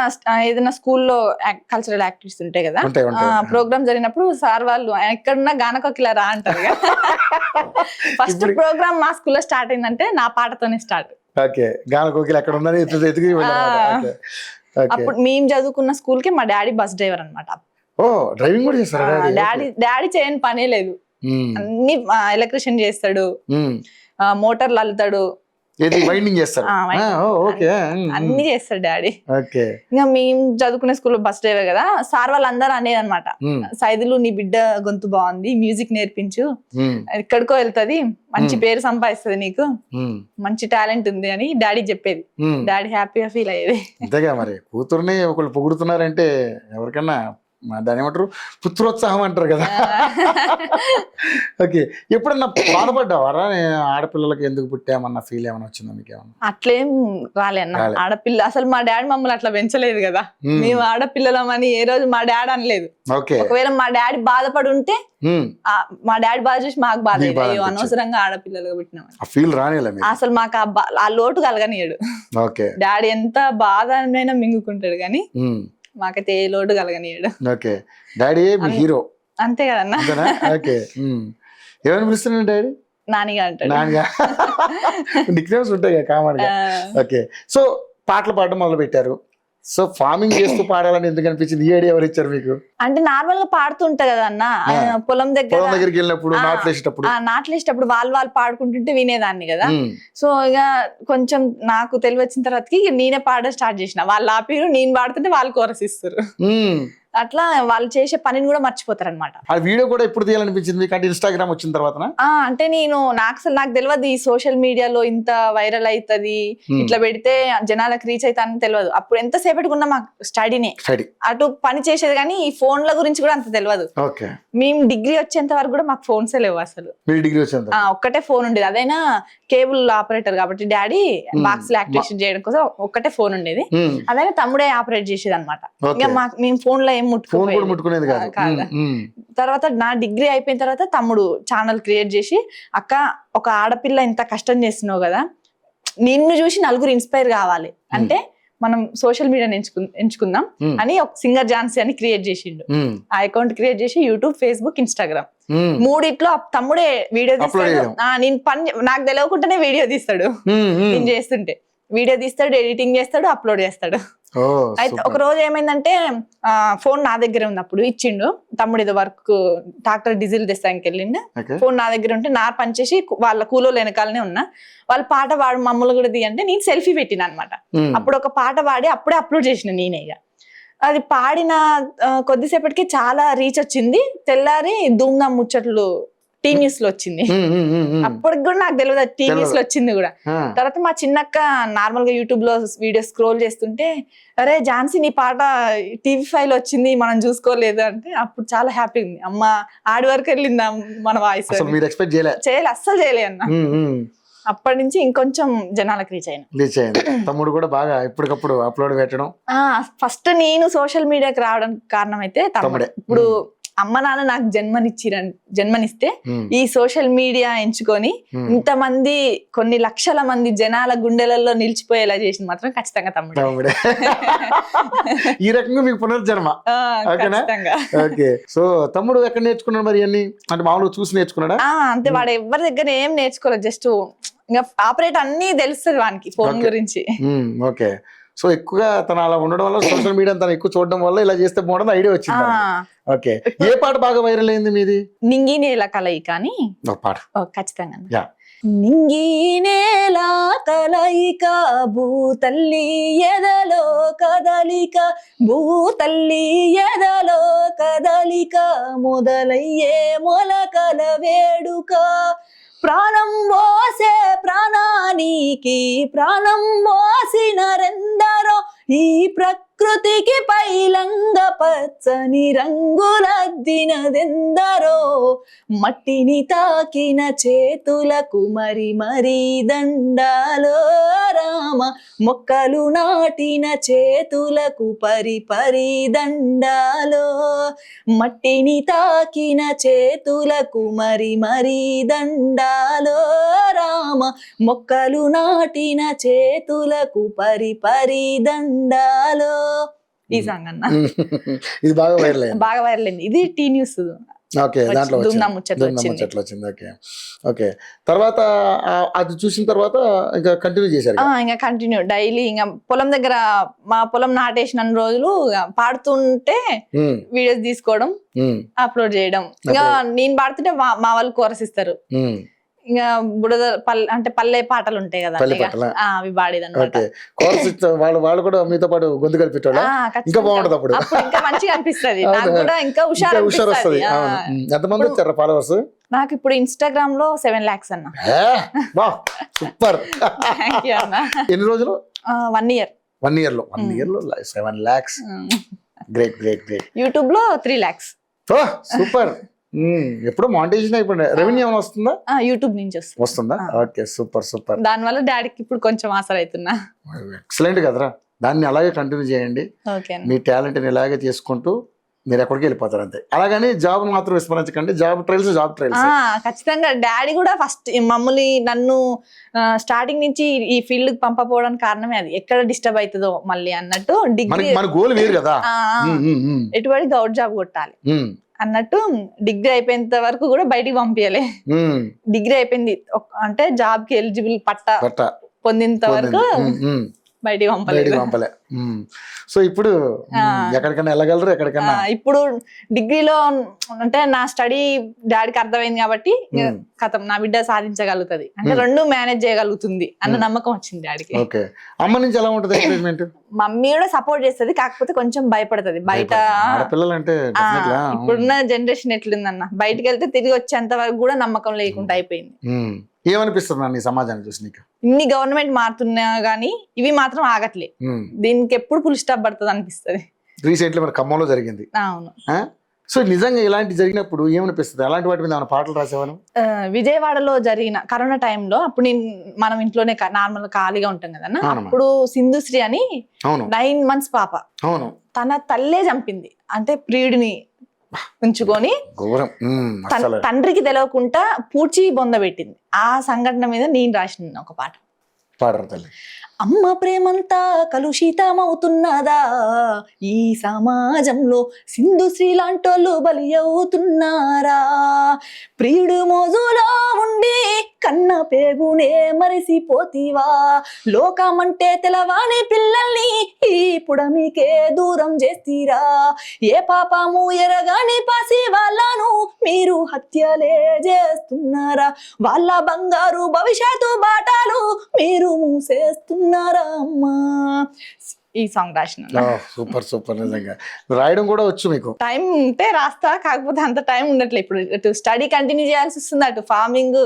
S2: ఏదైనా స్కూల్లో కల్చరల్ యాక్టివిటీస్ ఉంటాయి కదా, ప్రోగ్రామ్ జరిగినప్పుడు సార్ వాళ్ళు ఎక్కడున్నా గానకోకిల రా అంటారు కదా. ఫస్ట్ ప్రోగ్రామ్ మా స్కూల్లో స్టార్ట్ అయిందంటే నా పాటతోనే స్టార్ట్.
S1: ఓకే, గానకోకిల ఎక్కడ ఉందని
S2: అప్పుడు మేము చదువుకున్న స్కూల్ కి మా డాడీ బస్ డ్రైవర్ అనమాట.
S1: ఓ, డ్రైవింగ్ కూడా చేస్తారా?
S2: డాడీ చేయని పనే లేదు, అన్ని ఎలక్ట్రిషియన్ చేస్తాడు, మోటార్లు అల్లుతాడు,
S1: వైండింగ్ చేస్తాడు,
S2: అన్ని చేస్తాడు డాడీ. ఇంకా మేము చదువుకునే స్కూల్లో బస్ డ్రైవర్ కదా, సార్ వాళ్ళందరూ అనేది అనమాట, సైదులు నీ బిడ్డ గొంతు బాగుంది, మ్యూజిక్ నేర్పించు, ఎక్కడికో వెళ్తది, మంచి పేరు సంపాదిస్తుంది, నీకు మంచి టాలెంట్ ఉంది అని డాడీ చెప్పేది. డాడీ హ్యాపీగా ఫీల్ అయ్యేది.
S1: అంతేగా మరి, కూతుర్ని ఒకళ్ళు పొగుడుతున్నారంటే ఎవరికన్నా దాని ఏమంటారు, పుత్రోత్సాహం అంటారు కదా. ఓకే, ఎప్పుడన్నా బాధపడ్డావారా ఆడపిల్లలకి ఎందుకు పుట్టామన్న ఫీల్ ఏమైనా వచ్చిందా మీకు? ఏమన్నా
S2: అట్లేం రాలే అన్న. ఆడపిల్ల అసలు మా డాడీ మమ్మల్ని అట్లా పెంచలేదు కదా, మేము ఆడపిల్లలమని ఏ రోజు మా డాడీ అనలేదు. ఒకవేళ మా డాడీ బాధపడి ఉంటే మా డాడీ బాధ చూసి మాకు బాధ అయ్యో అనవసరంగా ఆడపిల్లలుగా పుట్టినామని. అసలు మాకు ఆ లోటు కలగనియడు. డాడీ ఎంత బాధ అయినా మింగుకుంటాడు కానీ మాకైతే ఏ లోటు కలగనియడు.
S1: ఓకే, డాడీ హీరో
S2: అంతే కదన్నా.
S1: ఓకే, ఏమని పిలుస్తున్నాడు డాడీ?
S2: నానిగా అంటాడు.
S1: నానిగా నిక్నేమ్స్ ఉంటాయి కదా కామన్ గా. ఓకే, సో పాటలు పాడడం మొదలు పెట్టారు. సో ఫార్మింగ్ చేస్తూ పాడాలని ఎందుకు అనిపించింది? ఈ ఐడియా ఎవరు ఇచ్చారు మీకు?
S2: అంటే నార్మల్ గా పాడుతుంటా కదా అన్న, పొలం
S1: దగ్గరికి వెళ్ళినప్పుడు
S2: నాట్లేసేటప్పుడు వాళ్ళు పాడుకుంటుంటే వినేదాన్ని కదా. సో ఇక కొంచెం నాకు తెలివి వచ్చిన తర్వాతకి నేనే పాడడం స్టార్ట్ చేసిన. వాళ్ళు ఆపిరు, నేను పాడుతుంటే వాళ్ళు కోరస్ ఇస్తారు. అట్లా వాళ్ళు చేసే పనిని కూడా మర్చిపోతారు అనమాట.
S1: ఆ వీడియో కూడా ఎప్పుడు తీయాలనిపించింది మీకు? అంటే ఇన్స్టాగ్రామ్ వచ్చిన తర్వాత?
S2: అంటే నాకు తెలియదు ఈ సోషల్ మీడియాలో ఇంత వైరల్ అవుతుంది, ఇట్లా పెడితే జనాలకు రీచ్ అవుతా అని తెలియదు. అప్పుడు ఎంతసేపటికి ఉన్నా మాకు స్టడీనే, అటు పని చేసేది కానీ ఈ ఫోన్ల గురించి కూడా అంత తెలియదు. మేము డిగ్రీ వచ్చేంత వరకు కూడా మాకు ఫోన్స్ లేవు అసలు. ఒక్కటే ఫోన్ ఉండేది, అదైనా కేబుల్ ఆపరేటర్ కాబట్టి డాడీ బాక్స్ యాక్టివేషన్ చేయడం కోసం ఒక్కటే ఫోన్ ఉండేది, అదైనా తమ్ముడే ఆపరేట్ చేసేది అనమాట. ఇంకా మేము ఫోన్ లో ఏం ముట్టుకునేది కాదు. తర్వాత నా డిగ్రీ అయిపోయిన తర్వాత తమ్ముడు ఛానల్ క్రియేట్ చేసి, అక్క ఒక ఆడపిల్ల ఇంత కష్టం చేస్తున్నావు కదా, నిన్ను చూసి నలుగురు ఇన్స్పైర్ కావాలి అంటే మనం సోషల్ మీడియాని ఎంచుకుందాం అని ఒక సింగర్ ఝాన్సీ అని క్రియేట్ చేసిండు. ఆ అకౌంట్ క్రియేట్ చేసి యూట్యూబ్, ఫేస్బుక్, ఇన్స్టాగ్రామ్ మూడిట్లో తమ్ముడే వీడియో తీస్తాడు. నేను నాకు తెలియకుండానే వీడియో తీస్తాడు, నేను చేస్తుంటే వీడియో తీస్తాడు, ఎడిటింగ్ చేస్తాడు, అప్లోడ్ చేస్తాడు. అయితే ఒక రోజు ఏమైందంటే ఫోన్ నా దగ్గర ఉంది, అప్పుడు ఇచ్చిండు తమ్ముడు, ఏదో వర్క్ ట్రాక్టర్ డీజిల్ తెస్తానికి వెళ్ళిండు. ఫోన్ నా దగ్గర ఉంటే నా పని చేసి వాళ్ళ కూలో వెనకాలనే ఉన్నా, వాళ్ళు పాట పాడు మమ్మల్ని కూడా తీయంటే నేను సెల్ఫీ పెట్టిన అనమాట. అప్పుడు ఒక పాట పాడి అప్పుడే అప్లోడ్ చేసిన నేనే. అది పాడిన కొద్దిసేపటికి చాలా రీచ్ వచ్చింది. తెల్లారి ధూమ్ధామ్ ముచ్చట్లు టీ న్యూస్ లో వచ్చింది. అప్పటికి కూడా నాకు తెలియదు టీ న్యూస్ లో వచ్చింది కూడా. తర్వాత మా చిన్నక్క నార్మల్ గా యూట్యూబ్ లో వీడియో స్క్రోల్ చేస్తుంటే, అరే ఝాన్సీ నీ పాట TV5 లో వచ్చింది, మనం చూసుకోలేదు అంటే అప్పుడు చాలా హ్యాపీ ఉంది. అమ్మ ఆడి వరకు వెళ్ళిందా మన వాయిస్, చేయలే అస్సలు చేయలే అన్న. అప్పటి నుంచి ఇంకొంచెం జనాలకు రీచ్ అయింది.
S1: తమ్ముడు కూడా బాగా ఎప్పటికప్పుడు అప్లోడ్ పెట్టడం.
S2: ఫస్ట్ నేను సోషల్ మీడియాకి రావడం కారణం అయితే తమ్ముడే. ఇప్పుడు అమ్మ నాన్న నాకు జన్మనిస్తే ఈ సోషల్ మీడియా ఎంచుకొని ఇంతమంది కొన్ని లక్షల మంది జనాల గుండెలలో నిలిచిపోయేలా చేసింది మాత్రం ఖచ్చితంగా తమ్ముడే.
S1: ఈ రకంగా మీకు పునర్జన్మ. ఓకే, సో తమ్ముడు ఎక్కడ నేర్చుకున్నాడు మరి అన్ని? అంటే మామూలుగా చూసి నేర్చుకున్నాడా?
S2: అంతే, వాడు ఎవరి దగ్గర ఏం నేర్చుకోలేదు, జస్ట్ ఇంకా ఆపరేట్ అన్ని తెలుస్తుంది వానికి ఫోన్ గురించి.
S1: ఓకే, సో ఎక్కువగా తన అలా ఉండడం వల్ల, సోషల్ మీడియా తను ఎక్కువ చూడడం వల్ల ఇలా చేస్తే బాగుంటుంది ఐడియా వచ్చింది. ఓకే, ఏ పాట బాగా వైరల్ అయింది మీది?
S2: నింగి నేల కలయిక అని
S1: పాట.
S2: ఖచ్చితంగా. నింగి నేల కలయిక భూతల్లి ఎదలో కదలిక, భూతల్లి ఎదలో కదలిక, మొదలయ్యే మొలకల వేడుక, ప్రాణం పోసే ప్రాణానికి ప్రాణం పోసినరెందరో, ఈ ప్రకృతికి పైలంగ పచ్చని రంగులద్దినదెందరో మట్టిని తాకిన చేతులకు మరి మరి దండాలో రామ మొక్కలు నాటిన చేతులకు పరి పరి దండాలో మట్టిని తాకిన చేతులకు మరి మరి దండాలో రామ మొక్కలు నాటిన చేతులకు పరి పరి దండాలో. ఈ సాంగ్ అన్న
S1: ఇది బాగా వైరల్ అయింది.
S2: బాగా వైరల్ అయింది. ఇది టీ న్యూస్.
S1: ఓకే, దాంట్లో
S2: ముచ్చట్లు
S1: వచ్చింది. Okay okay. తర్వాత అది చూసిన తర్వాత ఇంకా కంటిన్యూ చేశారు?
S2: ఇంకా కంటిన్యూ డైలీ ఇంకా పొలం దగ్గర మా పొలం నాటేసిన రోజులు పాడుతుంటే వీడియోస్ తీసుకోవడం, అప్లోడ్ చేయడం. ఇంకా నేను పాడుతుంటే మా వాళ్ళు కోరస్ ఇస్తారు. ఇంకా బుడద అంటే పల్లె పాటలు ఉంటాయి కదా, అవి పాడేదన్నమాట.
S1: వాళ్ళు కూడా మీతో పాటు గొంతు కలిపేటోళ్ళ? ఇంకా బాగుంటది అప్పుడు,
S2: ఇంకా మంచిగా అనిపిస్తుంది నాకు కూడా, ఇంకా హుషారు వస్తుంది.
S1: ఎంతమంది వచ్చారు ఫాలోవర్స్?
S2: నాకు ఇప్పుడు ఇన్స్టాగ్రామ్ లో 7 lakhs అన్న.
S1: సూపర్. ఎన్ని రోజులు?
S2: 1 year.
S1: 1 year లో 7 lakhs. Great great great.
S2: YouTube లో 3 lakhs.
S1: సూపర్. ఎప్పుడు మానిటైజేషన్ అయిపోయింది. రెవెన్యూ ఏమైనా వస్తుందా?
S2: యూట్యూబ్ నుంచి
S1: వస్తుందా? Okay, super super.
S2: దాని వల్ల డాడీకి ఇప్పుడు కొంచెం ఆసర అవుతున్నా.
S1: ఎక్సలెంట్ కదరా. దాన్ని అలాగే కంటిన్యూ చేయండి. మీ టాలెంట్ ని ఇలాగే చేసుకుంటూ మీరు ఎక్కడికి వెళ్ళిపోతారు అంతే. అలాగని జాబ్ మాత్రం విస్మరించకండి. Job trials.
S2: ఖచ్చితంగా డాడీ కూడా ఫస్ట్ మమ్మల్ని నన్ను స్టార్టింగ్ నుంచి ఈ ఫీల్డ్ పంపపోవడానికి కారణమే అది. ఎక్కడ డిస్టర్బ్ అవుతుందో మళ్ళీ అన్నట్టు డిగ్రీ
S1: మన గోల్ వేరు కదా,
S2: ఎటువంటి గౌట్ జాబ్ కొట్టాలి అన్నట్టు డిగ్రీ అయిపోయేంత వరకు కూడా బయటికి పంపించలే. డిగ్రీ అయిపోయింది అంటే జాబ్ కి ఎలిజిబుల్ పట్టా పొందినంత వరకు బయటికి పంపలే.
S1: సో ఇప్పుడు ఎక్కడికైనా వెళ్ళగలరు? ఎక్కడికైనా
S2: ఇప్పుడు డిగ్రీలో అంటే నా స్టడీ డాడీకి అర్థమైంది కాబట్టి కథం నా బిడ్డ సాధించగలుగుతుంది అంటే 2 మేనేజ్ చేయగలుగుతుంది అన్న నమ్మకం వచ్చింది డాడీకి.
S1: ఓకే. అమ్మ నుంచి ఎలా ఉంటుంది ఎంకరేజ్మెంట్?
S2: మమ్మీ కూడా సపోర్ట్ చేస్తుంది, కాకపోతే కొంచెం భయపడుతుంది. బయట ఇప్పుడున్న జనరేషన్ ఎట్లుందన్న, బయటకు వెళ్తే తిరిగి వచ్చేంత వరకు కూడా నమ్మకం లేకుండా అయిపోయింది.
S1: ఏమనిపిస్తుంది అన్న ఈ సమాజాన్ని చూసి నీకు?
S2: ఇన్ని గవర్నమెంట్ మారుతున్నా గానీ ఇవి మాత్రం ఆగట్లే. దీనికి ఎప్పుడు ఫుల్ స్టాప్ పడుతుంది అనిపిస్తుంది.
S1: రీసెంట్లీ మన ఖమ్మంలో జరిగింది.
S2: అవును.
S1: సో నిజంగా ఇలాంటి జరిగినప్పుడు ఏమనిపిస్తుంది? అలాంటి వాటి మీద పాటలు రాసేవాను?
S2: విజయవాడలో జరిగిన కరోనా టైంలో అప్పుడు మనం ఇంట్లోనే నార్మల్ ఖాళీగా ఉంటాం కదన్నా. అప్పుడు సింధుశ్రీ అని 9 months పాప తన తల్లే చంపింది. అంటే ప్రియుడిని ఉంచుకొని తండ్రికి తెలియకుండా పూడ్చి బొందబెట్టింది. ఆ సంఘటన మీద నేను రాసిన ఒక పాట. అమ్మ ప్రేమంతా కలుషితమవుతున్నదా ఈ సమాజంలో, సింధుశ్రీ లాంటోళ్ళు బలి అవుతున్నారా, ప్రియుడు మోజులో ఉండి కన్న పేగునే మరిసిపోతీవా, లోకమంటే తెలవాని పిల్లల్ని ఈ పుడమికే దూరం చేస్తీరా, ఏ పాపము ఎరగాని పాసి వాళ్ళను మీరు హత్యలే చేస్తున్నారా, వాళ్ళ బంగారు భవిష్యత్తు బాటలు మీరు మూసేస్తున్నారా అమ్మా. ఈ సాంగ్ రాసిన.
S1: Super super. నిజంగా రాయడం కూడా వచ్చు మీకు?
S2: టైం ఉంటే రాస్తా, కాకపోతే అంత టైం ఉండట్లేదు. ఇప్పుడు ఇటు స్టడీ కంటిన్యూ చేయాల్సి వస్తుంది, అటు ఫార్మింగ్,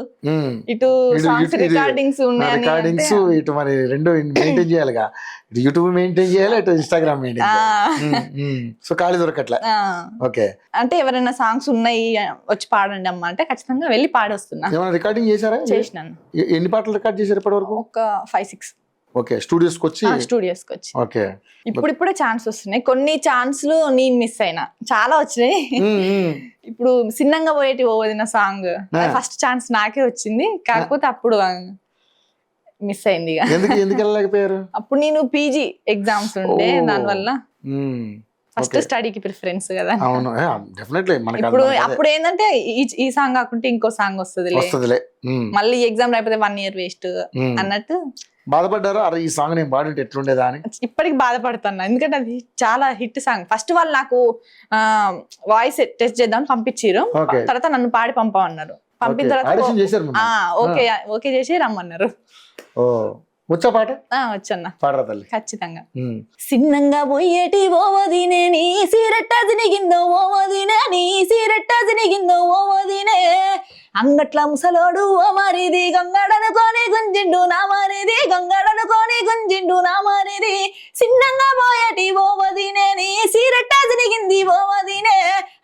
S2: ఇటు సాంగ్స్ రికార్డింగ్స్ ఉన్నాయి.
S1: ఇటు మరి 2 మెయింటైన్ చేయాలిగా. ఇటు యూట్యూబ్ మెయింటైన్ చేయాలి, ఇటు ఇన్స్టాగ్రామ్ మెయింటైన్ చేయాలి. సో ఖాళీ దొరకట్లే. ఓకే.
S2: అంటే ఎవరైనా సాంగ్స్ ఉన్నాయి వచ్చి పాడండి అమ్మా అంటే ఖచ్చితంగా వెళ్ళి పాడొస్తున్నా.
S1: ఏమైనా రికార్డింగ్ చేశారా?
S2: చేసినాను.
S1: ఎన్ని పాటలు రికార్డ్ చేశారు ఇప్పటి వరకు?
S2: ఒక 5-6.
S1: ఓకే. స్టూడియోస్కి వచ్చి ఓకే.
S2: ఇప్పుడిప్పుడే ఛాన్స్ వస్తున్నాయి. కొన్ని ఛాన్స్లు నేను మిస్ అయినా, చాలా వచ్చినాయి. ఇప్పుడు సిన్నంగా పోయేటి ఓవదిన సాంగ్ ఫస్ట్ ఛాన్స్ నాకే వచ్చింది, కాకపోతే అప్పుడు మిస్ అయింది.
S1: ఎందుకు వెళ్ళలేకపోయారు?
S2: అప్పుడు నేను పీజీ ఎగ్జామ్స్ ఉండే, దానివల్ల ఫస్ట్ స్టడీకి ప్రిఫరెన్స్ కదా.
S1: అవును, డెఫినెట్లీ.
S2: ఇప్పుడు అప్పుడు ఏంటంటే ఈ సాంగ్ కాకుంటే ఇంకో సాంగ్ వస్తుంది, మళ్ళీ ఎగ్జామ్ అయిపోతే 1 year వేస్ట్ అన్నట్టు.
S1: బాధపడ్డారా? అరే ఈ సాంగ్ నేను పాడింటే ఎట్లుండేదా అని?
S2: ఇప్పటికి బాధపడుతున్నా, ఎందుకంటే అది చాలా హిట్ సాంగ్. ఫస్ట్ వాళ్ళు నాకు వాయిస్ టెస్ట్ చేద్దామని పంపించారు, తర్వాత నన్ను పాడి పంపమన్నారు. పంపిన తర్వాత ఓకే చేసి రమ్మన్నారు.
S1: వచ్చా పాట?
S2: వచ్చన్నా,
S1: పాడరా తల్లి.
S2: ఖచ్చితంగా. సిన్నంగా పోయేటి ఓవదినే నీ సిరెట్ట జినిగిందో ఓవదినే, నీ సిరెట్ట జినిగిందో ఓవదినే, అంగట్ల ముసలోడు ఓ మరిది గంగడనుకోని గుంజిండు నా మరిది, గంగడనుకోని గుంజిండు నా మరిది, సిన్నంగా పోయేటి ఓవది జినిగింది ఓ వదినే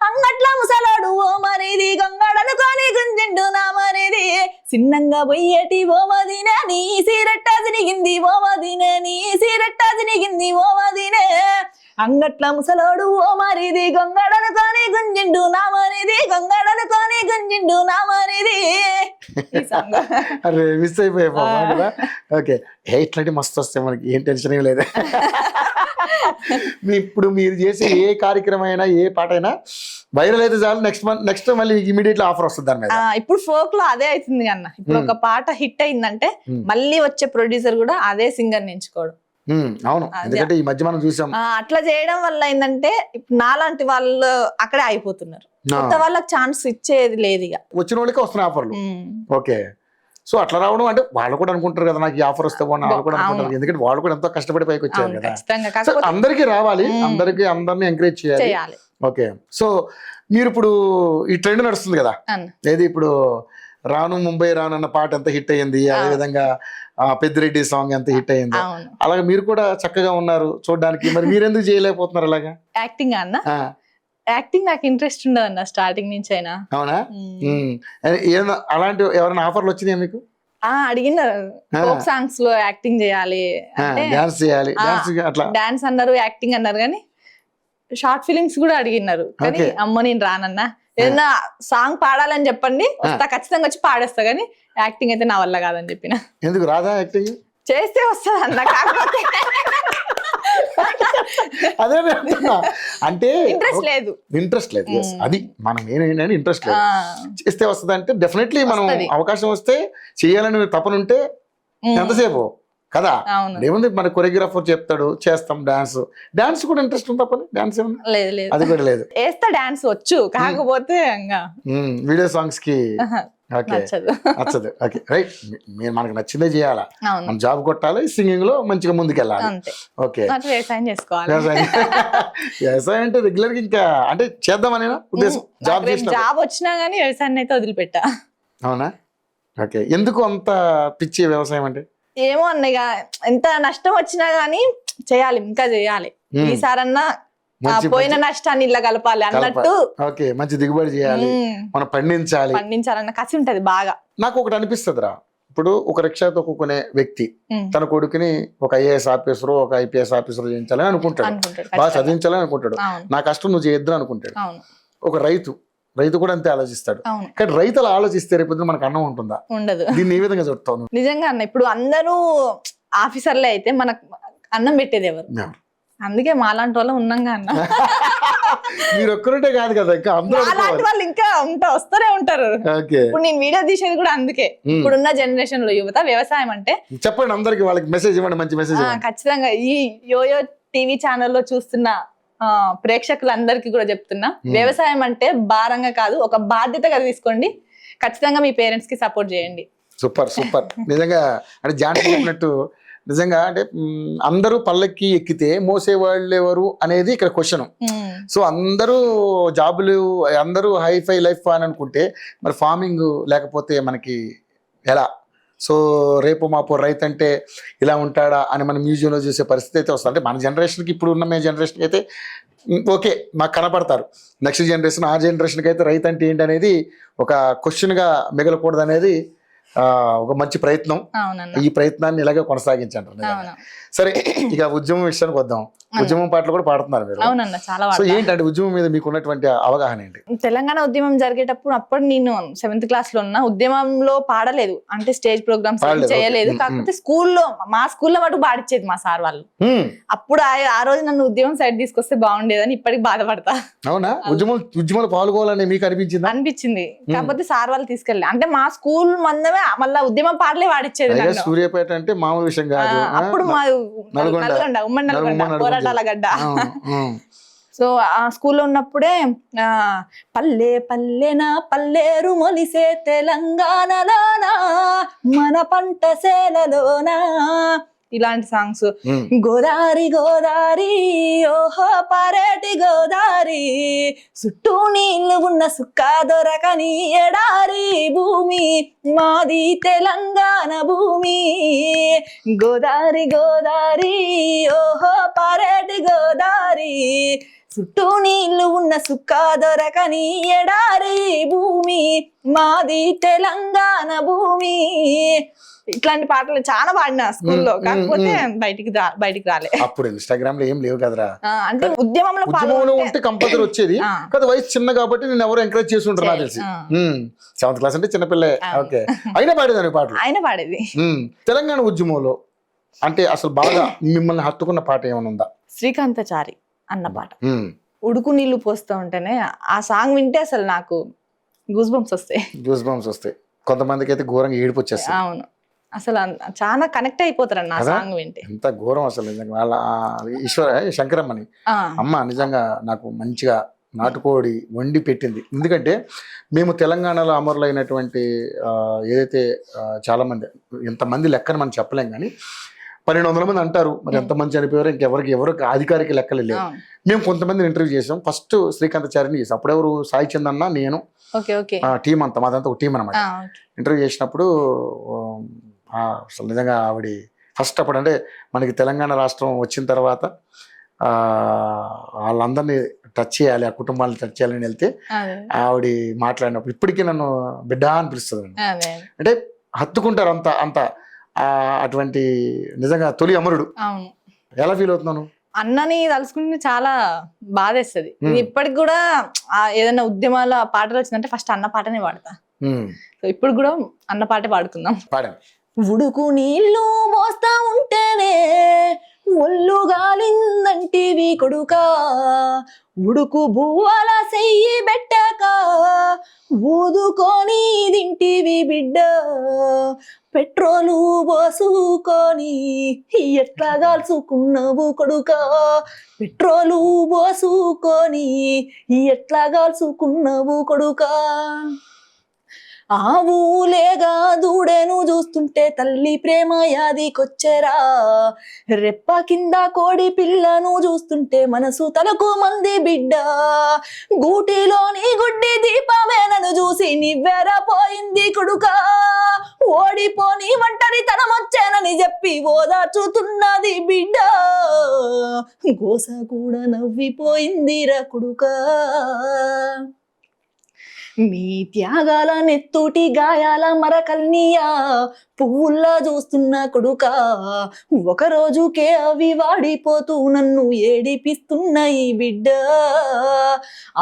S2: అంగట్ల ముసలాడు ఓ మరిది గంగడనుకొని గుంజిండు నా మరిది చిన్నంగా పోయేటి ఓ వదినే నీ సిరట్ట జినిగింది ఓ వదినే నీ సిరట్ట జినిగింది ఓ వదినే అంగట్ల ముసలోడు ఓ మరిది గంగడనుకొని గుంజిండు నా మరిది గంగడనుకొని గుంజిండు నా మరిది.
S1: అరే మిస్ అయిపోయా కదా. ఓకే, ఇట్లాంటి మస్తు వస్తాయి మనకి, ఏం టెన్షన్ ఏం లేదు. ఇప్పుడు మీరు చేసే ఏ కార్యక్రమం అయినా ఏ పాట అయినా వైరల్ అయితే చాలు, నెక్స్ట్ మళ్ళీ ఇమీడియట్లీ ఆఫర్ వస్తుంది దాని మీద.
S2: ఇప్పుడు ఫోక్ లో అదే అవుతుంది అన్న. ఇప్పుడు ఒక పాట హిట్ అయిందంటే మళ్ళీ వచ్చే ప్రొడ్యూసర్ కూడా అదే సింగర్ ఎంచుకోవడం.
S1: అవును, ఎందుకంటే ఈ మధ్య మనం చూసాం
S2: అట్లా చేయడం వల్ల ఏంటంటే ఇప్పుడు నాలాంటి వాళ్ళు అక్కడే అయిపోతున్నారు. కొత్త వాళ్ళకి ఛాన్స్ ఇచ్చేది లేదు, ఇక
S1: వచ్చిన వాళ్ళకి వస్తున్నాయి ఆఫర్లు. ఓకే, సో అట్లా రావడం అంటే వాళ్ళు కూడా అనుకుంటారు కదా నాకు ఈ ఆఫర్ వస్తే బాగుంది, వాళ్ళు కూడా అనుకుంటారు, ఎందుకంటే వాళ్ళు కూడా ఎంతో కష్టపడి పైకి వచ్చారు కదా. అందరికీ రావాలి, అందరిని ఎంకరేజ్ చేయాలి. ఓకే, సో మీరు ఇప్పుడు ఈ ట్రెండ్ నడుస్తుంది కదా, ఏది ఇప్పుడు రాను ముంబై రాను అన్న పాట ఎంత హిట్ అయ్యింది, అదే విధంగా పెద్దిరెడ్డి సాంగ్ ఎంత హిట్ అయ్యింది, అలాగే మీరు కూడా చక్కగా ఉన్నారు చూడడానికి. మరి మీరు ఎందుకు చేయలేకపోతున్నారు అలాగా?
S2: యాక్టింగ్ అన్న, యాక్టింగ్ నాకు ఇంట్రెస్ట్ ఉండదు అన్న స్టార్టింగ్ నుంచి అయినా.
S1: అవునా? అలాంటి ఎవరైనా ఆఫర్లు వచ్చినాయా మీకు?
S2: అడిగినారు ఫోక్ సాంగ్స్ లో యాక్టింగ్ చేయాలి,
S1: డాన్స్ చేయాలి,
S2: డాన్స్ అన్నారు, యాక్టింగ్ అన్నారు, కానీ షార్ట్ ఫిలిమ్స్ కూడా అడిగినారు. కానీ అమ్మ నేను రానన్నా, ఏదన్నా సాంగ్ పాడాలని చెప్పండి వస్తా, ఖచ్చితంగా వచ్చి పాడేస్తా, కానీ యాక్టింగ్ అయితే నా వల్ల కాదని చెప్పిన.
S1: ఎందుకు రాదా యాక్టింగ్?
S2: చేస్తే వస్తుంది అన్న, కాకపోతే
S1: అదే అంటే
S2: ఇంట్రెస్ట్ లేదు.
S1: అది మనం ఏంటంటే ఇంట్రెస్ట్ లేదు, చేస్తే వస్తుంది అంటే డెఫినెట్లీ మనం అవకాశం వస్తే చేయాలని తపన ఉంటే ఎంతసేపు కదా. ఏముంది మన కొరియోగ్రాఫర్ చెప్తాడు చేస్తాం, డాన్స్ కూడా ఇంట్రెస్ట్ ఉంది తప్పని డాన్స్
S2: లేదు,
S1: అది కూడా లేదు.
S2: వేస్తా డాన్స్ వచ్చు, కాకపోతే
S1: వీడియో సాంగ్స్ కి నచ్చదు. ఓకే, రైట్, మీరు మనకు నచ్చిందే చేయాలా, మనం జాబ్ కొట్టాలి, సింగింగ్ లో మంచిగా ముందుకెళ్ళాలి. ఓకే,
S2: వ్యవసాయం చేసుకోవాలి.
S1: వ్యవసాయం అంటే రెగ్యులర్ గా ఇంకా అంటే చేద్దామనే ఉద్దేశం.
S2: జాబ్ వచ్చినా గానీ వ్యవసాయాన్ని అయితే వదిలిపెట్టా.
S1: అవునా? ఓకే, ఎందుకు అంత పిచ్చి వ్యవసాయం అంటే?
S2: ఏమో అన్నయ్య, ఎంత నష్టం వచ్చినా గానీ చేయాలి, ఇంకా చేయాలి, ఈసారన్నా పోయిన నష్టాన్ని ఇలా కలపాలి అన్నట్టు.
S1: ఓకే, మంచి దిగుబడి చేయాలి, మనం పండించాలన్న
S2: కసి ఉంటది బాగా.
S1: నాకు ఒకటి అనిపిస్తుందిరా, ఇప్పుడు ఒక రిక్షా తొక్కునే వ్యక్తి తన కొడుకుని ఒక ఐఏఎస్ ఆఫీసర్, ఒక ఐపీఎస్ ఆఫీసర్ చేయించాలని అనుకుంటాడు, బాగా చదివించాలని అనుకుంటాడు, నా కష్టం నువ్వు చేయొద్దు అనుకుంటాడు. ఒక రైతు కూడా అంతే ఆలోచిస్తాడు. కానీ రైతులు ఆలోచిస్తే రేపు మనకు అన్నం ఉంటుందా?
S2: ఉండదు.
S1: దీన్ని ఏ విధంగా చెప్తాను?
S2: నిజంగా అన్న, ఇప్పుడు అందరూ ఆఫీసర్లే అయితే మనకు అన్నం పెట్టేది ఎవరు? అందుకే మాలాంటి వాళ్ళు ఉన్నాగా అన్న.
S1: మీరు ఒక్కరుంటే కాదు కదా, ఇంకా
S2: అలాంటి వాళ్ళు ఇంకా వస్తూనే ఉంటారు. ఇప్పుడు నేను వీడియో తీసేది కూడా అందుకే. ఇప్పుడున్న జనరేషన్ లో యువత వ్యవసాయం అంటే
S1: చెప్పండి అందరికి, వాళ్ళకి మెసేజ్ ఇవ్వండి, మంచి మెసేజ్.
S2: ఖచ్చితంగా ఈ యోయో టీవీ ఛానల్లో చూస్తున్న ప్రేక్షకులందరికీ కూడా చెప్తున్నా, వ్యవసాయం అంటే భారంగా కాదు, ఒక బాధ్యతగా తీసుకోండి. ఖచ్చితంగా మీ పేరెంట్స్ కి సపోర్ట్ చేయండి.
S1: సూపర్. నిజంగా అంటే జాన్ చెప్పినట్టు నిజంగా అంటే అందరూ పల్లకి ఎక్కితే మోసేవాళ్ళు ఎవరు అనేది ఇక్కడ క్వశ్చన్. సో అందరూ జాబులు, అందరూ హైఫై లైఫ్ అని అనుకుంటే మరి ఫార్మింగ్ లేకపోతే మనకి ఎలా? సో రేపు మాపు రైతు అంటే ఇలా ఉంటాడా అని మనం మ్యూజియంలో చూసే పరిస్థితి అయితే వస్తుంది. అంటే మన జనరేషన్కి, ఇప్పుడు ఉన్న జనరేషన్కి అయితే ఓకే మాకు కనపడతారు, నెక్స్ట్ జనరేషన్ ఆ జనరేషన్కి అయితే రైతు అంటే ఏంటి అనేది ఒక క్వశ్చన్గా మిగలకూడదు అనేది ఒక మంచి ప్రయత్నం. ఈ ప్రయత్నాన్ని ఇలాగే కొనసాగించండి. సరే, ఇక ఉద్యమం విషయానికి వద్దాం. ఉద్యమం పాటలు కూడా పాడుతున్నారు మీరు.
S2: అవునన్నా, చాలా.
S1: సో ఏంటంటే ఉద్యమం మీద మీకు ఉన్నటువంటి అవగాహన ఏంటి?
S2: తెలంగాణ ఉద్యమం జరిగేటప్పుడు అప్పుడు నేను 7th క్లాస్ లో ఉన్నా. ఉద్యమంలో పాడలేదు, అంటే స్టేజ్ ప్రోగ్రామ్స్ చేయలేదు. కాకపోతే స్కూల్లో, మా స్కూల్లో మటుకు పాడిచ్చేది మా సార్ వాళ్ళు. అప్పుడు ఆ రోజు నన్ను ఉద్యమం సైడ్ తీసుకొస్తే బాగుండేదని ఇప్పటికి బాధపడతా.
S1: అవునా? ఉద్యమంలో పాల్గొవాలని మీకు అనిపించింది.
S2: కాకపోతే సార్ వాళ్ళు తీసుకెళ్ళి, అంటే మా స్కూల్ మందమే మళ్ళా ఉద్యమం పాటలే పాడిచ్చేది.
S1: సూర్యాపేట అంటే మామూలు విషయం కాదు.
S2: అప్పుడు మా నల్గొండ, ఉమ్మడి నల్గొండ, పోరాటాల గడ్డ. సో ఆ స్కూల్లో ఉన్నప్పుడే పల్లె పల్లెన పల్లెరు మొలిసే తెలంగాణలోనా, మన పంట సేలలోనా, ఇలాంటి సాంగ్స్. గోదారి గోదారి ఓహో పారేటి గోదారి, చుట్టూ నీళ్లు ఉన్న సుక్క దొరకని ఎడారి భూమి, మాది తెలంగాణ భూమి. గోదారి గోదారి ఓహో పారేటి గోదారి, చుట్టూ నీళ్లు ఉన్న సుక్క దొరకని ఎడారి భూమి మాది తెలంగాణ భూమి. ఇట్లాంటి పాటలు చాలా పాడినా స్కూల్లో, కాకపోతే బయటికి రాలే.
S1: అప్పుడు ఇన్స్టాగ్రామ్ లో ఏం లేవు కదరా,
S2: అంటే ఉద్యమంలో
S1: ఉంటే కంపల్సరీ వచ్చేది కదా. వయసు చిన్న కాబట్టి నేను ఎవరు ఎంకరేజ్ చేసి ఉంటారు నాకు తెలిసి. 7th క్లాస్ అంటే చిన్నపిల్ల. ఓకే, అయినా పాడేదాన్ని పాటలు.
S2: ఆయన పాడేది.
S1: తెలంగాణ ఉద్యమంలో అంటే అసలు బాగా మిమ్మల్ని హత్తుకున్న పాట ఏమైనా ఉందా?
S2: శ్రీకాంతచారి అన్న పాట. ఉడుకు నీళ్లు పోస్తూ ఉంటేనే ఆ సాంగ్ వింటే అసలు నాకు గూస్ బంప్స్ వస్తాయి. కొంతమందికి అయితే ఘోరంగా ఏడుపు వచ్చేస్తాయి. అవును, అసలు చాలా కనెక్ట్ అయిపోతారు అన్న సాంగ్ వింటే. ఎంత ఘోరం అసలు నిజంగా. వాళ్ళ శంకరమ్మని అమ్మ నిజంగా నాకు మంచిగా నాటుకోడి వండి పెట్టింది. ఎందుకంటే మేము తెలంగాణలో అమరులైనటువంటి ఏదైతే చాలా మంది, ఎంతమంది లెక్కని మనం చెప్పలేం కానీ 1200 మంది అంటారు. మరి ఎంతమంది చనిపోయారో ఎవరికి అధికారిక లెక్కలు లేవు. మేము కొంతమందిని ఇంటర్వ్యూ చేసాం. ఫస్ట్ శ్రీకాంతచారిని చేసాం. అప్పుడెవరు సాయి చందన్న, నేను, టీం అంతా మాదంతా ఒక టీం అనమాట. ఇంటర్వ్యూ చేసినప్పుడు అసలు నిజంగా ఆవిడ ఫస్ట్ అప్పుడు అంటే మనకి తెలంగాణ రాష్ట్రం వచ్చిన తర్వాత వాళ్ళందరినీ టచ్ చేయాలి, ఆ కుటుంబాలను టచ్ చేయాలని వెళ్తే ఆవిడ మాట్లాడినప్పుడు ఇప్పటికీ నన్ను బిడ్డ అని పిలుస్తుంది. అంటే హత్తుకుంటారు అంత అటువంటి నిజంగా తొలి అమరుడు. ఎలా ఫీల్ అవుతున్నాను? అన్నని తలుసుకుంటే చాలా బాధేస్తుంది. ఇప్పటికి కూడా ఏదైనా ఉద్యమాల పాటలు వచ్చిందంటే ఫస్ట్ అన్న పాటనే పాడతా. ఇప్పుడు కూడా అన్న పాటే పాడుకుందాం. ఉడుకు నీళ్లు మోస్తా ఉంటేనే ఒళ్ళు గాలిందంటివి కొడుకా, ఉడుకు బువ్వల సెయ్యి పెట్టాక ఊదుకొని దింటివి బిడ్డ, పెట్రోలు పోసుకొని ఎట్లా కాల్చుకున్నావు కొడుకా, పెట్రోలు పోసుకొని ఎట్లా కాల్చుకున్నావు కొడుకా. ఆవులేగా దూడేను చూస్తుంటే తల్లి ప్రేమ యాదికొచ్చెరా, రెప్ప కింద కోడి పిల్లను చూస్తుంటే మనసు తలకు మంది బిడ్డ, గూటిలోని గుడ్డి దీపమే నన్ను చూసి నివ్వెర పోయింది కొడుకా, ఓడిపోని ఒంటరి తనమొచ్చానని చెప్పి ఓదార్చుతున్నది బిడ్డ, గోస కూడా నవ్విపోయిందిరా కొడుకా. మీ త్యాగాల నెత్తోటి గాయాల మరకల్నియా పువ్వుల్లా చూస్తున్న కొడుకా, ఒక రోజుకే అవి వాడిపోతూ నన్ను ఏడిపిస్తున్నాయి బిడ్డ,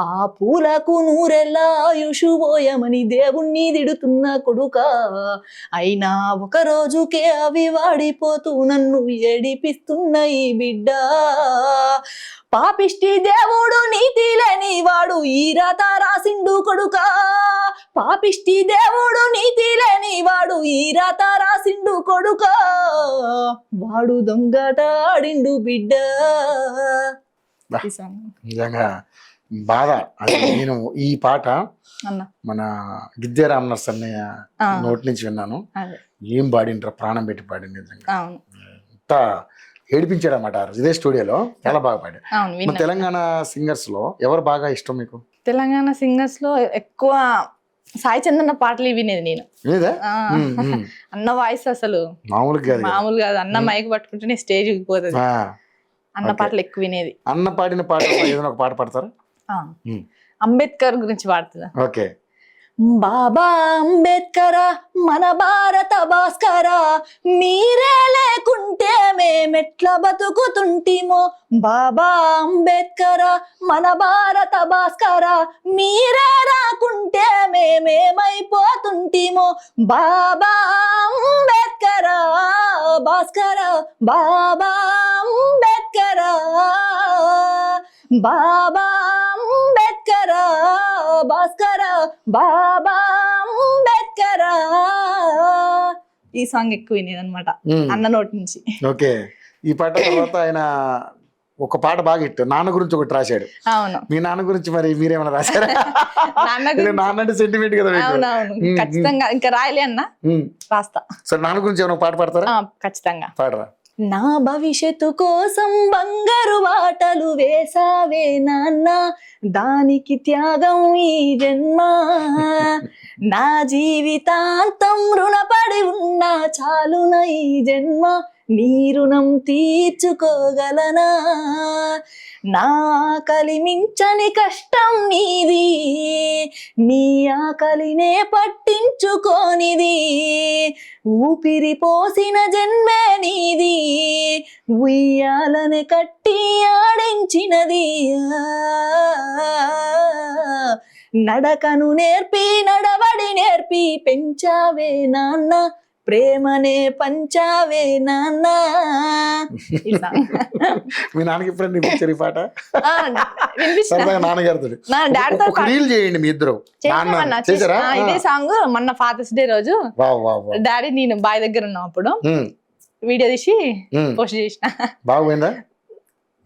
S2: ఆ పూలకు నూరెల్లా ఆయుషు పోయమని దేవుణ్ణి తిడుతున్న కొడుకా, అయినా ఒక రోజుకే అవి వాడిపోతూ నన్ను ఏడిపిస్తున్నాయి బిడ్డ, పాపిష్టి దేవుడు నీతి లేని వాడు ఈ రాత రాసిండు కొడుకా, పాపిష్టి దేవుడు నీతి లేని వాడు ఈ రాత రాసిండు కొడుకా, వాడు దొంగట ఆడిండు బిడ్డ.
S1: నిజంగా బాధ. నేను ఈ పాట మన గిద్దే రామనర్స్ అన్నయ్య నోటి నుంచి విన్నాను. ఏం పాడిండ్రా, ప్రాణం పెట్టి పాడింది. నిజంగా అంత ఏడిపించాడు అన్నమాట ఇదే స్టూడియోలో. చాలా బాగా పాడాడు. తెలంగాణ సింగర్స్ లో ఎవరు బాగా ఇష్టం మీకు?
S2: తెలంగాణ సింగర్స్ లో ఎక్కువ సాయి చందన్న పాటలు వినేది నేను. అన్న వాయిస్ అసలు మామూలు కాదు. అన్న మైక్ పట్టుకుంటేనే స్టేజ్ పోతుంది. అన్న పాటలు ఎక్కువ వినేది.
S1: అన్న పాడిన పాట ఏదైనా ఒక పాట పాడతారా?
S2: అంబేద్కర్ గురించి పాడుతుందా?
S1: ఓకే.
S2: బాబా అంబేద్కర మన భారత భాస్కర, మీరే లేకుంటే మేమెట్లా బతుకుతుంటిమో, బాబా అంబేద్కర మన భారత భాస్కర, మీరే రాకుంటే మేమేమైపోతుంటిమో, బాబా అంబేద్కర భాస్కర, బాబా అంబేద్కర, బాబా అంబేద్కర భాస్కర, బాబా అంబేద్కర. ఈ సాంగ్ ఎక్కువ వినేది అనమాట అన్న నోటి నుంచి.
S1: ఓకే. ఈ పాట తర్వాత ఆయన ఒక పాట బాగా ఇట్టు నాన్న గురించి ఒకటి రాశాడు.
S2: అవును.
S1: మీ నాన్న గురించి మరి మీరేమైనా రాశారా? నాన్న అంటే సెంటిమెంట్ కదా.
S2: అవునవును, ఖచ్చితంగా. ఇంకా రాయలే అన్న, రాస్తా.
S1: సరే, నాన్న గురించి ఏమైనా పాట పాడతారా?
S2: ఖచ్చితంగా
S1: పాడరా.
S2: నా భవిష్యత్తు కోసం బంగారు బాటలు వేసావే నాన్న, దానికి త్యాగం ఈ జన్మ, నా జీవితాంతం రుణపడి ఉన్నా చాలున ఈ జన్మ, నీ రుణం తీర్చుకోగలనా, నా కలిమించని కష్టం నీది, నీ ఆకలినే పట్టించుకోనిది, ఊపిరి పోసిన జన్మే నీది, ఉయ్యాలనే కట్టి ఆడించినది. నడకను నేర్పి నడవడి నేర్పి పెంచావే నాన్న, ప్రేమనే పంచావే నాన్న.
S1: మీ నాన్నకి ఎప్పుడైనా వినిపించారు ఈ పాట?
S2: వినిపిస్తా
S1: సరదాగా నాన్నగారితో
S2: నా డాడీతో
S1: ఒక రీల్ చేయండి మీ ఇద్దరు. నాన్న చేశారా?
S2: ఇదే సాంగ్ మొన్న ఫాదర్స్ డే రోజు
S1: వావ్ వావ్ వావ్.
S2: డాడీ నేను బాయ్ దగ్గర ఉన్నాం అప్పుడు వీడియో తీసి పోస్ట్ చేసిన.
S1: బాగుపోయిందా?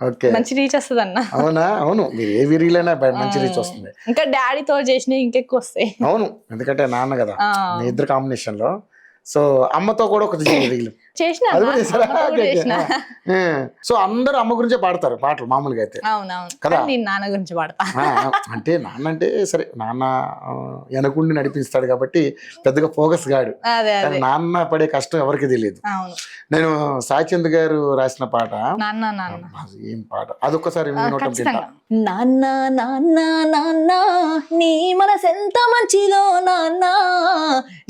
S1: ఓకే,
S2: మంచి రీచ్ వస్తుంది అన్న.
S1: అవునా? అవును, మీరు ఏ రీల్ అయినా మంచి రీచ్ వస్తుంది.
S2: ఇంకా డాడీతో చేసిన ఇంకెక్కువ వస్తాయి.
S1: అవును, ఎందుకంటే నాన్న కదా మీ ఇద్దరు కాంబినేషన్ లో. సో అమ్మతో కూడా ఒక రీల్
S2: చేసిన
S1: అది కూడా చేశారా? Okay, okay. సో అందరూ అమ్మ గురించే పాడతారు పాటలు మామూలుగా అయితే
S2: అవునవును
S1: కదా.
S2: నేను నాన్న గురించి పాడతా.
S1: అంటే నాన్న అంటే సరే, నాన్న వెనకుండి నడిపిస్తాడు కాబట్టి పెద్దగా ఫోకస్ గాడు.
S2: అదే
S1: కానీ నాన్న పడే కష్టం ఎవరికి తెలియదు.
S2: అవును.
S1: నేను సాయిచంద్ గారు రాసిన పాట,
S2: నాన్న నాన్న
S1: ఏం పాట అదొక్కసారి వినోటం తింటా.
S2: నాన్న నాన్న నాన్న నీ మనసెంత మంచిదో నాన్న,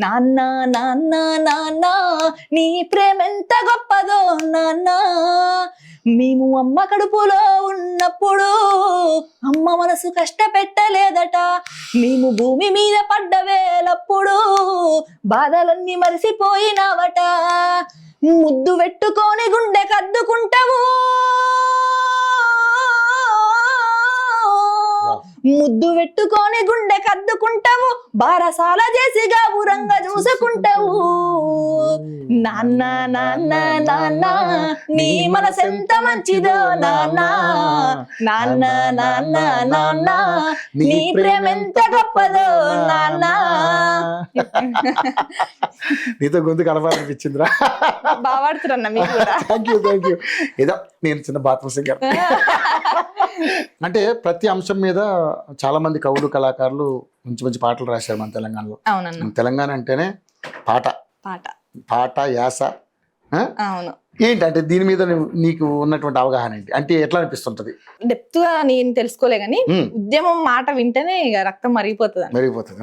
S2: నాన్న నాన్న నాన్న నీ ప్రేమెంత గొప్పదో నాన్న. మేము అమ్మ కడుపులో ఉన్నప్పుడు అమ్మ మనసు కష్టపెట్టలేదట, మేము భూమి మీద పడ్డ వేలప్పుడు బాధలన్నీ మరిసిపోయినావట. ముద్దు పెట్టుకొని గుండె కద్దుకుంటావు, ముద్దు పెట్టుకొని గుండె కద్దుకుంటావు, బారసాల చేసి గాబురంగా చూసుకుంటావు. నాన్న నాన్న నాన్న నీ మనసెంత మంచిదో నాన్న, నాన్న నాన్న నాన్న నీ ప్రేమెంత గొప్పదో నాన్న.
S1: నీతో గొంతు కలపాలనిపించిందిరా.
S2: బాగా పాడుతున్నా మీకు కూడా.
S1: Thank you, thank you. ఏదో నేను చిన్న బాత్రూమ్ సింగర్. అంటే ప్రతి అంశం మీద చాలా మంది కవులు కళాకారులు మంచి మంచి పాటలు రాశారు మన తెలంగాణలో.
S2: అవునన్నా.
S1: తెలంగాణ అంటేనే పాట
S2: పాట
S1: పాట యాస.
S2: అవును.
S1: ఏంటంటే దీని మీద నీకు ఉన్నటువంటి అవగాహన ఏంటి? అంటే ఎట్లా అనిపిస్తుంటది?
S2: డెప్త్ గా నేను తెలుసుకోలే గానీ ఉద్యమం మాట వింటేనే ఇక రక్తం మరిగిపోతుంది.
S1: మరిగిపోతుంది.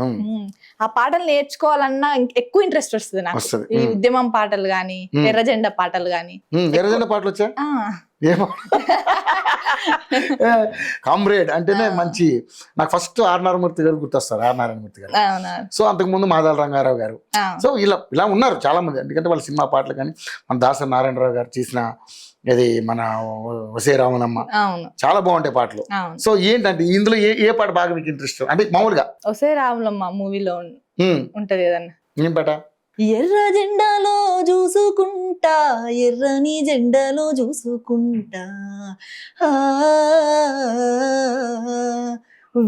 S2: ఆ పాటలు నేర్చుకోవాలన్నా ఎక్కువ ఇంట్రెస్ట్ వస్తుంది నాకు. ఈ ఉద్యమం పాటలు గాని, ఎర్ర జెండా పాటలు గాని.
S1: ఎర్ర జెండా పాటలు వచ్చా? కామ్రేడ్ అంటేనే మంచి. నాకు ఫస్ట్ ఆర్ నారాయణమూర్తి గారు గుర్తొస్తారు. ఆర్ నారాయణమూర్తి గారు. సో అంతకు ముందు మాదాల రంగారావు గారు. సో ఇలా ఉన్నారు చాలా మంది. ఎందుకంటే వాళ్ళ సినిమా పాటలు కానీ, మన దాసరి నారాయణరావు గారు చేసిన ఇది మన వసే రామనమ్మ చాలా బాగుంటాయి పాటలు. సో ఏంటంటే ఇందులో ఏ పాట బాగా మీకు ఇంట్రెస్ట్? అంటే మామూలుగా
S2: వసే రామనమ్మ మూవీలో ఉంటది కదన్నా.
S1: ఏం పాట?
S2: ఎర్ర జెండాలో చూసుకుంటా, ఎర్రని జెండాలో చూసుకుంటా,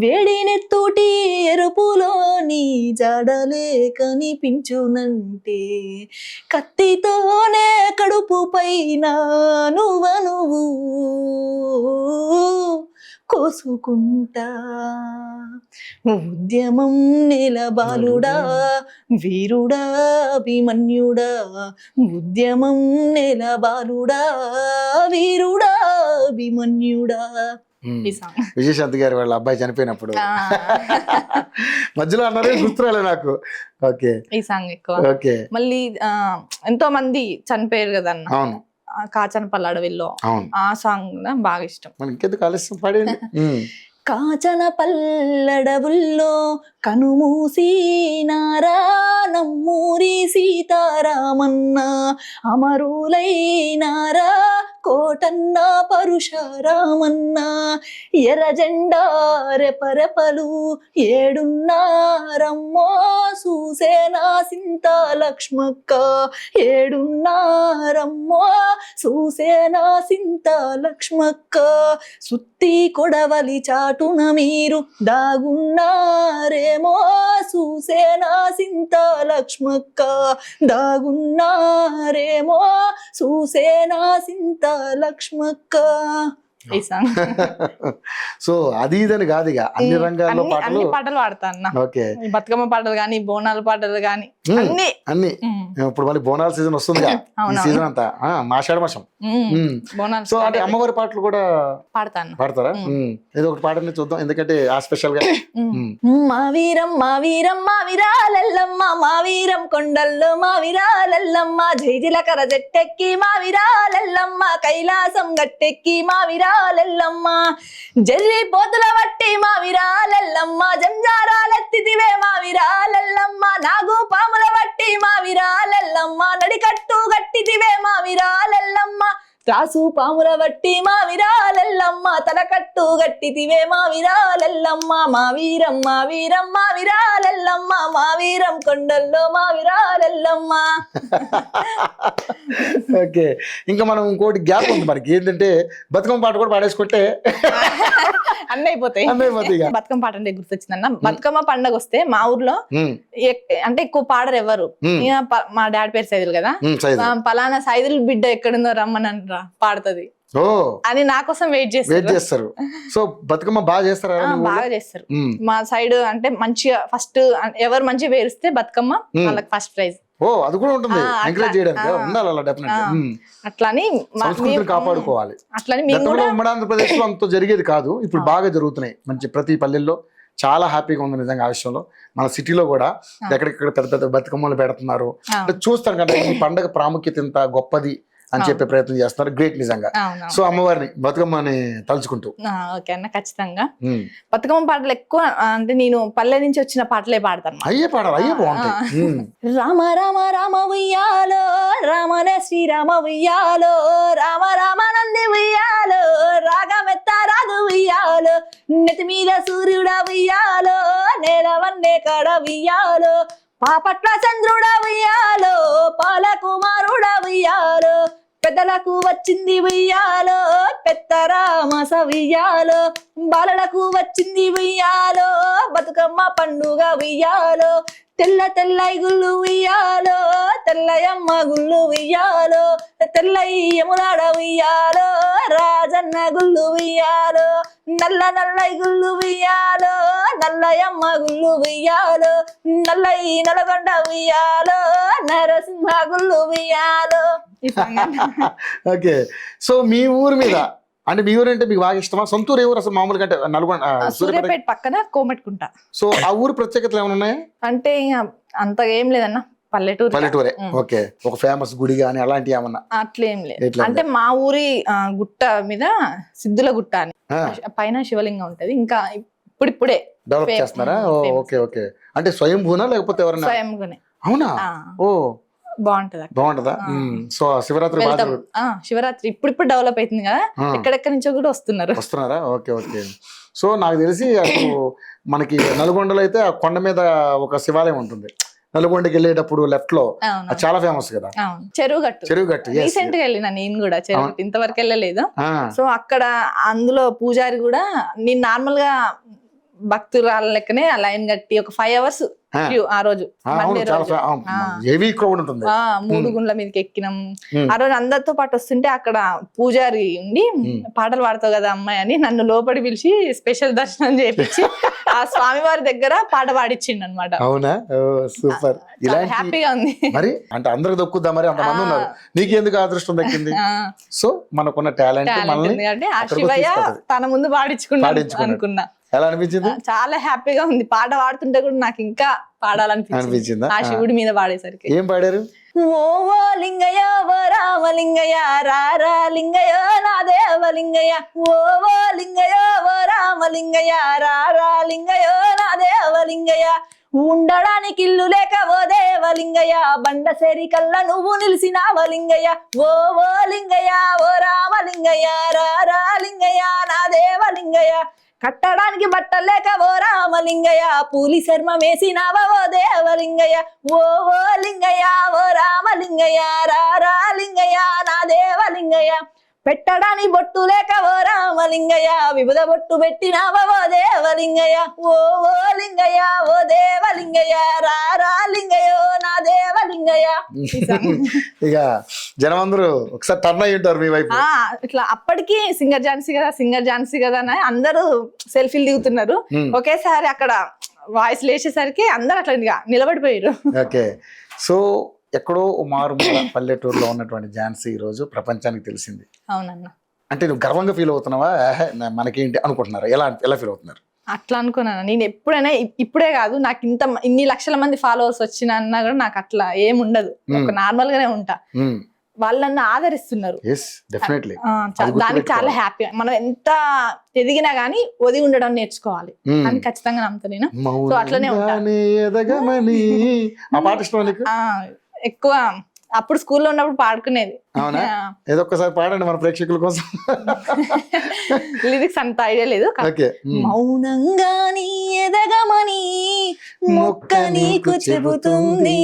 S2: వేడినెత్తోటి ఎరుపులోని జాడలే కనిపించునంటే, కత్తితోనే కడుపు పైన నువ్వు కోసుకుంటా. ఉద్యమం నెలబాలుడా వీరుడా అభిమన్యుడా, ఉద్యమం నెలబాలుడా వీరుడా అభిమన్యుడా.
S1: విజయశాంతి గారు వాళ్ళ అబ్బాయి చనిపోయినప్పుడు మధ్యలో అన్నారే గుర్తురాలే నాకు. ఓకే,
S2: ఈ సాంగ్ ఎక్కువ.
S1: ఓకే.
S2: మళ్ళీ ఎంతో మంది చనిపోయారు కదన్న.
S1: అవును.
S2: కాచనపల్లి అడవిలో ఆ సాంగ్ బాగా ఇష్టం.
S1: ఇంకెందుకు ఆలస్యం పాడండి.
S2: కాచన పల్లడవుల్లో కనుమూసినారా నమ్మూరి సీతారామన్న, అమరులైనారా కోటన్న పరుశరామన్న, ఎర్ర జెండా రెపరెపలు ఏడున్నారమ్మో చూసేనా సింత లక్ష్మక్క, ఏడున్నారమ్మో చూసేనా సింత లక్ష్మక్క, సుత్తి కొడవలి చాటున మీరు దాగున్నారేమో చూసేనా సింత లక్ష్మక్క, దాగున్నారేమో చూసేనా సింత లక్ష్మక్క.
S1: సో అది ఇదని కాదు, ఇక అన్ని రంగాల్లో
S2: పాటలు పాడతా అన్న.
S1: ఓకే.
S2: బతుకమ్మ పాటలు కానీ, బోనాల పాటలు కానీ, అన్ని
S1: అన్ని ఇప్పుడు మళ్ళీ బోనాల సీజన్ వస్తుంది ఈ సీజన్ అంతా మాషాఢ మాసం.
S2: బోనాలు
S1: సో అంటే అమ్మవారి పాటలు కూడా
S2: పాడతాను.
S1: పాడతారా? ఏదో ఒకటి పాడండి చూద్దాం, ఎందుకంటే ఆ స్పెషల్ గా.
S2: మా వీరం మా వీరం మా విరాలెల్లమ్మ, మా వీరం కొండల్లో మా విరాలెల్లమ్మ, జైజిలకర జట్టెక్కి మా విరాలెల్లమ్మ, కైలాసం గట్టెక్కి మా విరాలెల్లమ్మ, జర్రి పోతుల వట్టి మా విరాలెల్లమ్మ, జంజారాలెత్తితివే మా విరాలెల్లమ్మ, నాగు పాముల వట్టి మా విరాలెల్లమ్మ, నడికట్టు గట్టితివే మా విరాలెల్లమ్మ, త్రాసు పాముల వట్టి మా విరాలెల్లమ్మ, తలకట్టు గట్టితివే మా విరాలెల్లమ్మ, మా వీరం మా వీరం మా విరాలెల్లమ్మ, మా వీరం కొండల్లో మా విరాలెల్లమ్మ.
S1: ఓకే, ఇంకా మనం ఇంకోటి గ్యాప్ ఉంది మనకి, ఏంటంటే బతుకమ్మ పాట కూడా పాడేసుకుంటే
S2: అన్నీ అయిపోతాయి. బతుకమ్మ పాట అంటే గుర్తొచ్చిందన్న, బతుకమ్మ పండగ వస్తే మా ఊర్లో అంటే ఎక్కువ పాడరు ఎవరు. మా డాడీ పేరు సైదులు కదా, పలానా సైదులు బిడ్డ ఎక్కడుందో రమ్మని పాడుతుంది అని నా కోసం వెయిట్ చేస్తారు.
S1: సో బతుకమ్మ బాగా చేస్తారు,
S2: బాగా చేస్తారు మా సైడ్. అంటే మంచిగా ఫస్ట్ ఎవరు మంచిగా పేరిస్తే బతుకమ్మ వాళ్ళకి ఫస్ట్ ప్రైజ్.
S1: అది కూడా ఉంటుంది, ఎంకరేజ్ చేయడానికి ఉండాలి అలా డెఫినెట్లీ.
S2: అట్లని
S1: సంస్కృతిని కాపాడుకోవాలి.
S2: అట్లని మేము కూడా
S1: ఉమ్మడి ఆంధ్రప్రదేశ్ లో అంత జరిగేది కాదు, ఇప్పుడు బాగా జరుగుతున్నాయి మంచి ప్రతి పల్లెల్లో. చాలా హ్యాపీగా ఉంది నిజంగా ఆ విషయంలో. మన సిటీలో కూడా ఎక్కడెక్కడ పెద్ద పెద్ద బతుకమ్మలు పెడుతున్నారు, చూస్తాను కదా ఈ పండగ ప్రాముఖ్యత ఇంత గొప్పది అని చెప్పే ప్రయత్నం చేస్తున్నారు. గ్రేట్ నిజంగా. సో అమ్మవారిని బతుకమ్మని తలుచుకుంటూ.
S2: ఓకే అన్న, ఖచ్చితంగా బతుకమ్మ పాటలు ఎక్కువ అంటే నేను పల్లె నుంచి వచ్చిన పాటలే పాడతాను.
S1: అయ్యే పాడాలి, అయ్యే బాగుంటాయి.
S2: రామ రామ రామ ఉయ్యాలో, రామనే శ్రీరామ ఉయ్యాలో, రామ రామానంది ఉయ్యాలో, రాగమెత్త రాదు ఉయ్యాలో, నెత్తి మీద సూర్యుడ ఉయ్యాలో, నేలవన్నే కడ ఉయ్యాలో, పాపట్ల చంద్రుడ ఉయ్యాలో, పాలకుమారుడ ఉయ్యాలో, పెద్దలకు వచ్చింది ఉయ్యాలో, పెద్దరామస ఉయ్యాలో, బాలలకు వచ్చింది ఉయ్యాలో, బతుకమ్మ పండుగ ఉయ్యాలో, తెల్ల తెల్లై గుళ్ళు ఉయ్యాలో, తెల్లయమ్మ గుళ్ళు ఉయ్యాలో, తెల్లయ్యములాడ ఉయ్యాలో, రాజన్న గుళ్ళు ఉయ్యాలో, నల్ల నల్లై గుళ్ళు ఉయ్యాలో, నల్లయమ్మ గుళ్ళు ఉయ్యాలో, నల్లయి నల్గొండ ఉయ్యాలో, నరసింహ గుళ్ళు ఉయ్యాలో.
S1: ఓకే, సో మీ ఊరు మీద అంటే మీ ఊరు అంటే మీకు బాగా ఇష్టమా? సొంత ఊరు ఎవరు అసలు మామూలుగా? అంటే నల్గొండ,
S2: సూర్యాపేట పక్కన కోమటికుంట.
S1: సో ఆ ఊరు ప్రత్యేకతలు ఏమైనా ఉన్నాయా?
S2: అంటే అంతగా ఏం లేదన్న, పల్లెటూరే.
S1: ఓకే, ఒక ఫేమస్ గుడి గానీ అలాంటివి ఏమన్నా?
S2: అట్లేం లేదు. అంటే మా ఊరి గుట్ట మీద సిద్ధుల గుట్ట అని పైన శివలింగం ఉంటది, ఇంకా ఇప్పుడిప్పుడే
S1: డెవలప్ చేస్తున్నారా? ఓకే ఓకే, అంటే స్వయంభూనా లేకపోతే ఎవరైనా?
S2: స్వయంగానే.
S1: అవునా? ఓ
S2: బాగుంటదా?
S1: సో శివరాత్రి
S2: శివరాత్రి ఇప్పుడు డెవలప్ అవుతుంది కదా, ఎక్కడెక్కడి నుంచో కూడా వస్తున్నారా?
S1: Okay okay. సో నాకు తెలిసి అటు మనకి నల్గొండలో అయితే ఆ కొండ మీద ఒక శివాలయం ఉంటుంది, నల్గొండకి వెళ్ళేటప్పుడు లెఫ్ట్ లో, చాలా ఫేమస్ కదా చెరువుగట్టు.
S2: రీసెంట్ గా వెళ్ళిన నేను కూడా చెరువుగట్టు, ఇంతవరకు వెళ్ళలేదు. సో అక్కడ అందులో పూజారి కూడా నేను నార్మల్ గా భక్తురాల లెక్కనే ఆ లైన్ కట్టి ఒక 5 hours ఆ రోజు మండే రోజు 3 గుండ్ల మీదకి ఎక్కినాం. ఆ రోజు అందరితో పాటు వస్తుంటే అక్కడ పూజారి ఉండి పాటలు పాడతావు కదా అమ్మాయి అని నన్ను లోపలి పిలిచి స్పెషల్ దర్శనం చేయించి ఆ స్వామి వారి దగ్గర పాట పాడిచ్చిండు అనమాట.
S1: అవునా? సూపర్.
S2: హ్యాపీగా ఉంది.
S1: మరి అంటే అందరికి దొక్కుద్దా? మరి అంతమంది ఉన్నారు, నీకెందుకు అదృష్టం దక్కింది? సో మనకున్న టాలెంట్
S2: అంటే ఆ శివయ్య తన ముందు పాడించుకున్నాడు అనుకున్నా.
S1: ఎలా అనిపించింది?
S2: చాలా హ్యాపీగా ఉంది. పాట పాడుతుంటే కూడా నాకు ఇంకా పాడాలనిపించింది ఆ శివుడి మీద పాడేసరికి.
S1: ఏం పాడారు?
S2: ఓ లింగయ్య ఓ రామలింగయ్య, రారా లింగయ్య నా దేవలింగయ్య, ఓ లింగయ్య ఓ రామలింగయ్య, రారా లింగయ్య నా దేవలింగయ్య, ఉండడానికి ఇల్లు లేక ఓ దేవలింగయ్య, బండసేరి కల్ల నువ్వు నిలిసినావలింగయ్య, ఓ లింగయ్య ఓ రామలింగయ్య, రారా లింగయ్య నా దేవలింగయ్య, కట్టడానికి బట్టలేక ఓ రామలింగయ్య, పూలి శర్మ వేసినావా ఓ దేవలింగయ్య, ఓ లింగయ్య ఓ రామలింగయ్య, రారా లింగయ్య నా దేవలింగయ్య, పెట్టడానికి బొట్టు లేక ఓ రామలింగయ్య, విభుద బొట్టు పెట్టినావా ఓ దేవలింగయ్య, ఓ లింగయ్య ఓ దేవలింగయ్య, రారా లింగయ్య నా దేవలింగయ్య.
S1: ఇక జనం అందరూ ఒకసారి టర్న్ అయ్యి ఉంటారు మీ వైపు.
S2: ఇట్లా అప్పటికి సింగర్ ఝాన్సీ కదా అని అందరూ సెల్ఫీలు దిగుతున్నారు. ఒకేసారి అక్కడ వాయిస్ లేచేసరికి అందరు అట్లా ఇక నిలబడిపోయారు.
S1: ఓకే. సో ఎక్కడో మారుమూల పల్లెటూరులో ఉన్నటువంటి ఝాన్సీ ఈ రోజు ప్రపంచానికి తెలిసింది.
S2: అవునన్న.
S1: అంటే నువ్వు గర్వంగా ఫీల్ అవుతున్నావా, మనకేంటి అనుకుంటున్నారా, ఎలా ఫీల్ అవుతున్నారు?
S2: అట్లా అనుకున్నాను నేను ఎప్పుడైనా. ఇప్పుడే కాదు, నాకు ఇన్ని లక్షల మంది ఫాలోవర్స్ వచ్చినా కూడా నాకు అట్లా ఏం ఉండదు, ఒక నార్మల్ గానే ఉంటా. వాళ్ళు నన్ను ఆదరిస్తున్నారు, దానికి చాలా హ్యాపీ. మనం ఎంత ఎదిగినా గానీ ఒదిగి ఉండడం నేర్చుకోవాలి అని ఖచ్చితంగా నమ్ముతా నేను. సో అట్లనే ఉంటా. ఎక్కువ అప్పుడు స్కూల్లో ఉన్నప్పుడు పాడుకునేది.
S1: ఏదో ఒక్కసారి పాడండి మన ప్రేక్షకుల కోసం.
S2: లిరిక్స్ అంత ఐడియా లేదు. మౌనంగా నీ ఎదగమని మొక్క నీకు చెబుతుంది,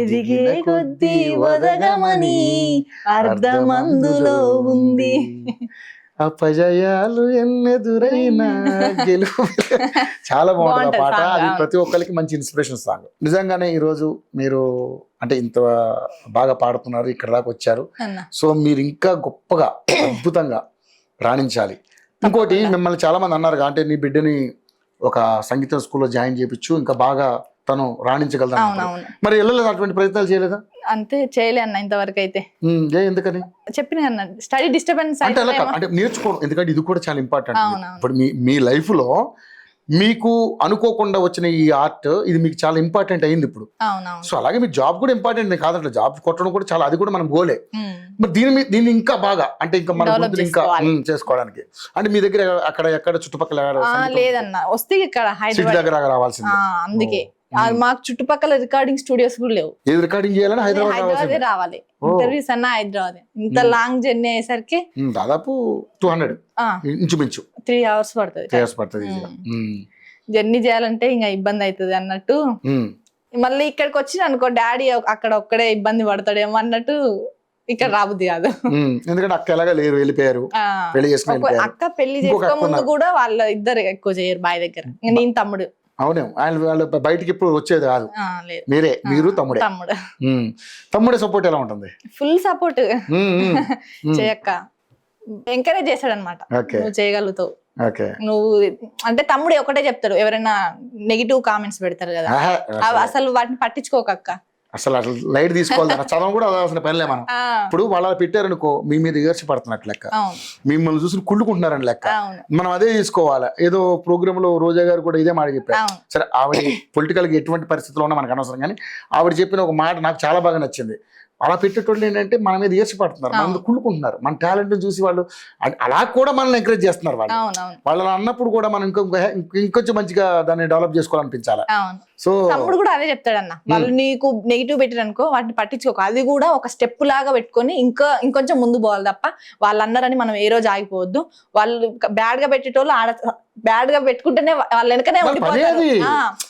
S2: ఎదిగే కొద్దీ వదగమని అర్ధమందులో ఉంది.
S1: అపజయాలు ఎన్నెదురైనా గెలుపు. చాలా బాగుంటుంది ఆ పాట. అది ప్రతి ఒక్కరికి మంచి ఇన్స్పిరేషన్ సాంగ్. నిజంగానే ఈరోజు మీరు అంటే ఇంత బాగా పాడుతున్నారు, ఇక్కడ దాకా వచ్చారు. సో మీరు ఇంకా గొప్పగా అద్భుతంగా రాణించాలి. ఇంకోటి, మిమ్మల్ని చాలా మంది అన్నారు అంటే నీ బిడ్డని ఒక సంగీతం స్కూల్లో జాయిన్ చేయించు, ఇంకా బాగా తను రాణించగలదా. మరి వెళ్ళలేదు, అటువంటి ప్రయత్నాలు చేయలేదా?
S2: అంతే, చేయలే అన్న ఇంతవరకు అయితే.
S1: ఎందుకని?
S2: చెప్పిన అన్న స్టడీ డిస్టర్బెన్స్
S1: అంటే నేర్చుకోవడం, ఎందుకంటే ఇది కూడా చాలా ఇంపార్టెంట్. ఇప్పుడు మీ లైఫ్ లో మీకు అనుకోకుండా వచ్చిన ఈ ఆర్ట్, ఇది మీకు చాలా ఇంపార్టెంట్ అయింది ఇప్పుడు. సో అలాగే మీ జాబ్ కూడా ఇంపార్టెంట్ కాదంటే, జాబ్ కొట్టడం కూడా చాలా, అది కూడా మనం గోలే. మరి దీన్ని ఇంకా బాగా అంటే ఇంకా మన ఇంకా చేసుకోవడానికి అంటే మీ దగ్గర ఎక్కడ చుట్టుపక్కల
S2: లేదన్న, వస్తే ఇక్కడ హైదరాబాద్
S1: దగ్గర రావాల్సింది.
S2: అందుకే మాకు చుట్టుపక్కల రికార్డింగ్ స్టూడియోస్ కూడా లేవు.
S1: ఏది రికార్డింగ్ చేయాలని
S2: హైదరాబాద్ రావాలి, ఇంటర్వ్యూస్ అన్న హైదరాబాద్. ఇంత లాంగ్ జర్నీ అయ్యేసరికి
S1: దాదాపు 200 ఇంచుమించు
S2: 3 hours పడుతుంది. జర్నీ చేయాలంటే ఇంకా ఇబ్బంది అవుతుంది అన్నట్టు. మళ్ళీ ఇక్కడికి వచ్చి అనుకో డాడీ అక్కడ ఒక్కడే ఇబ్బంది పడతాడేమో అన్నట్టు ఇక్కడ రాబుద్ది కాదు.
S1: ఎందుకంటే అక్క ఎలాగా లేరు, వెళ్ళిపోయారు.
S2: అక్క పెళ్లి చేసుకో ముందు కూడా వాళ్ళ ఇద్దరు ఎక్కువ చేయరు బాయ్ దగ్గర. నేను తమ్ముడు.
S1: అవునే, వాళ్ళు బయటికి ఇప్పుడు వచ్చేది కాదు, మీరు తమ్ముడే సపోర్ట్ ఎలా ఉంటుంది?
S2: Full support. చేయక్క ఎంకరేజ్ చేశాడు అనమాట, నువ్వు చేయగలుగుతావు. నువ్వు అంటే తమ్ముడు ఒకటే చెప్తాడు, ఎవరైనా నెగిటివ్ కామెంట్స్ పెడతారు కదా, అసలు వాటిని పట్టించుకోకక్క.
S1: అసలు లైట్ తీసుకోవాలి, చదవం కూడా అసలు పనిలే. మనం ఇప్పుడు వాళ్ళ పెట్టారనుకో, మీ మీద ఈర్ష్య పడుతున్నట్టు లెక్క, మిమ్మల్ని చూసి కుళ్ళుకుంటున్నారని లెక్క. మనం అదే తీసుకోవాలి. ఏదో ప్రోగ్రామ్ లో రోజా గారు కూడా ఇదే మాట చెప్పారు. సరే, ఆవిడ పొలిటికల్ గా ఎటువంటి పరిస్థితుల్లో ఉన్నా మనకు అనవసరం, కానీ ఆవిడ చెప్పిన ఒక మాట నాకు చాలా బాగా నచ్చింది. అలా పెట్టేటోళ్ళు ఏంటంటే మన మీద ఈర్ష్యపడుతున్నారు, మన కుళ్ళుకుంటున్నారు. మన టాలెంట్ చూసి వాళ్ళు అలా కూడా మనల్ని ఎంకరేజ్ చేస్తున్నారు. వాళ్ళు అన్నప్పుడు కూడా మనం ఇంకొంచెం మంచిగా దాన్ని డెవలప్ చేసుకోవాలనిపించాలి. సో
S2: తమ్ముడు కూడా అదే చెప్తాడన్న, వాళ్ళు నీకు నెగిటివ్ పెట్టారనుకో వాటిని పట్టించుకోక, అది కూడా ఒక స్టెప్ లాగా పెట్టుకొని ఇంకొంచెం ముందు పోవాలి తప్ప వాళ్ళు అన్నారని మనం ఏ రోజు ఆగిపోవద్దు. వాళ్ళు బ్యాడ్ గా పెట్టేటోళ్ళు బ్యాడ్ గా పెట్టుకుంటేనే వాళ్ళ వెనకనే ఉండిపోతారు.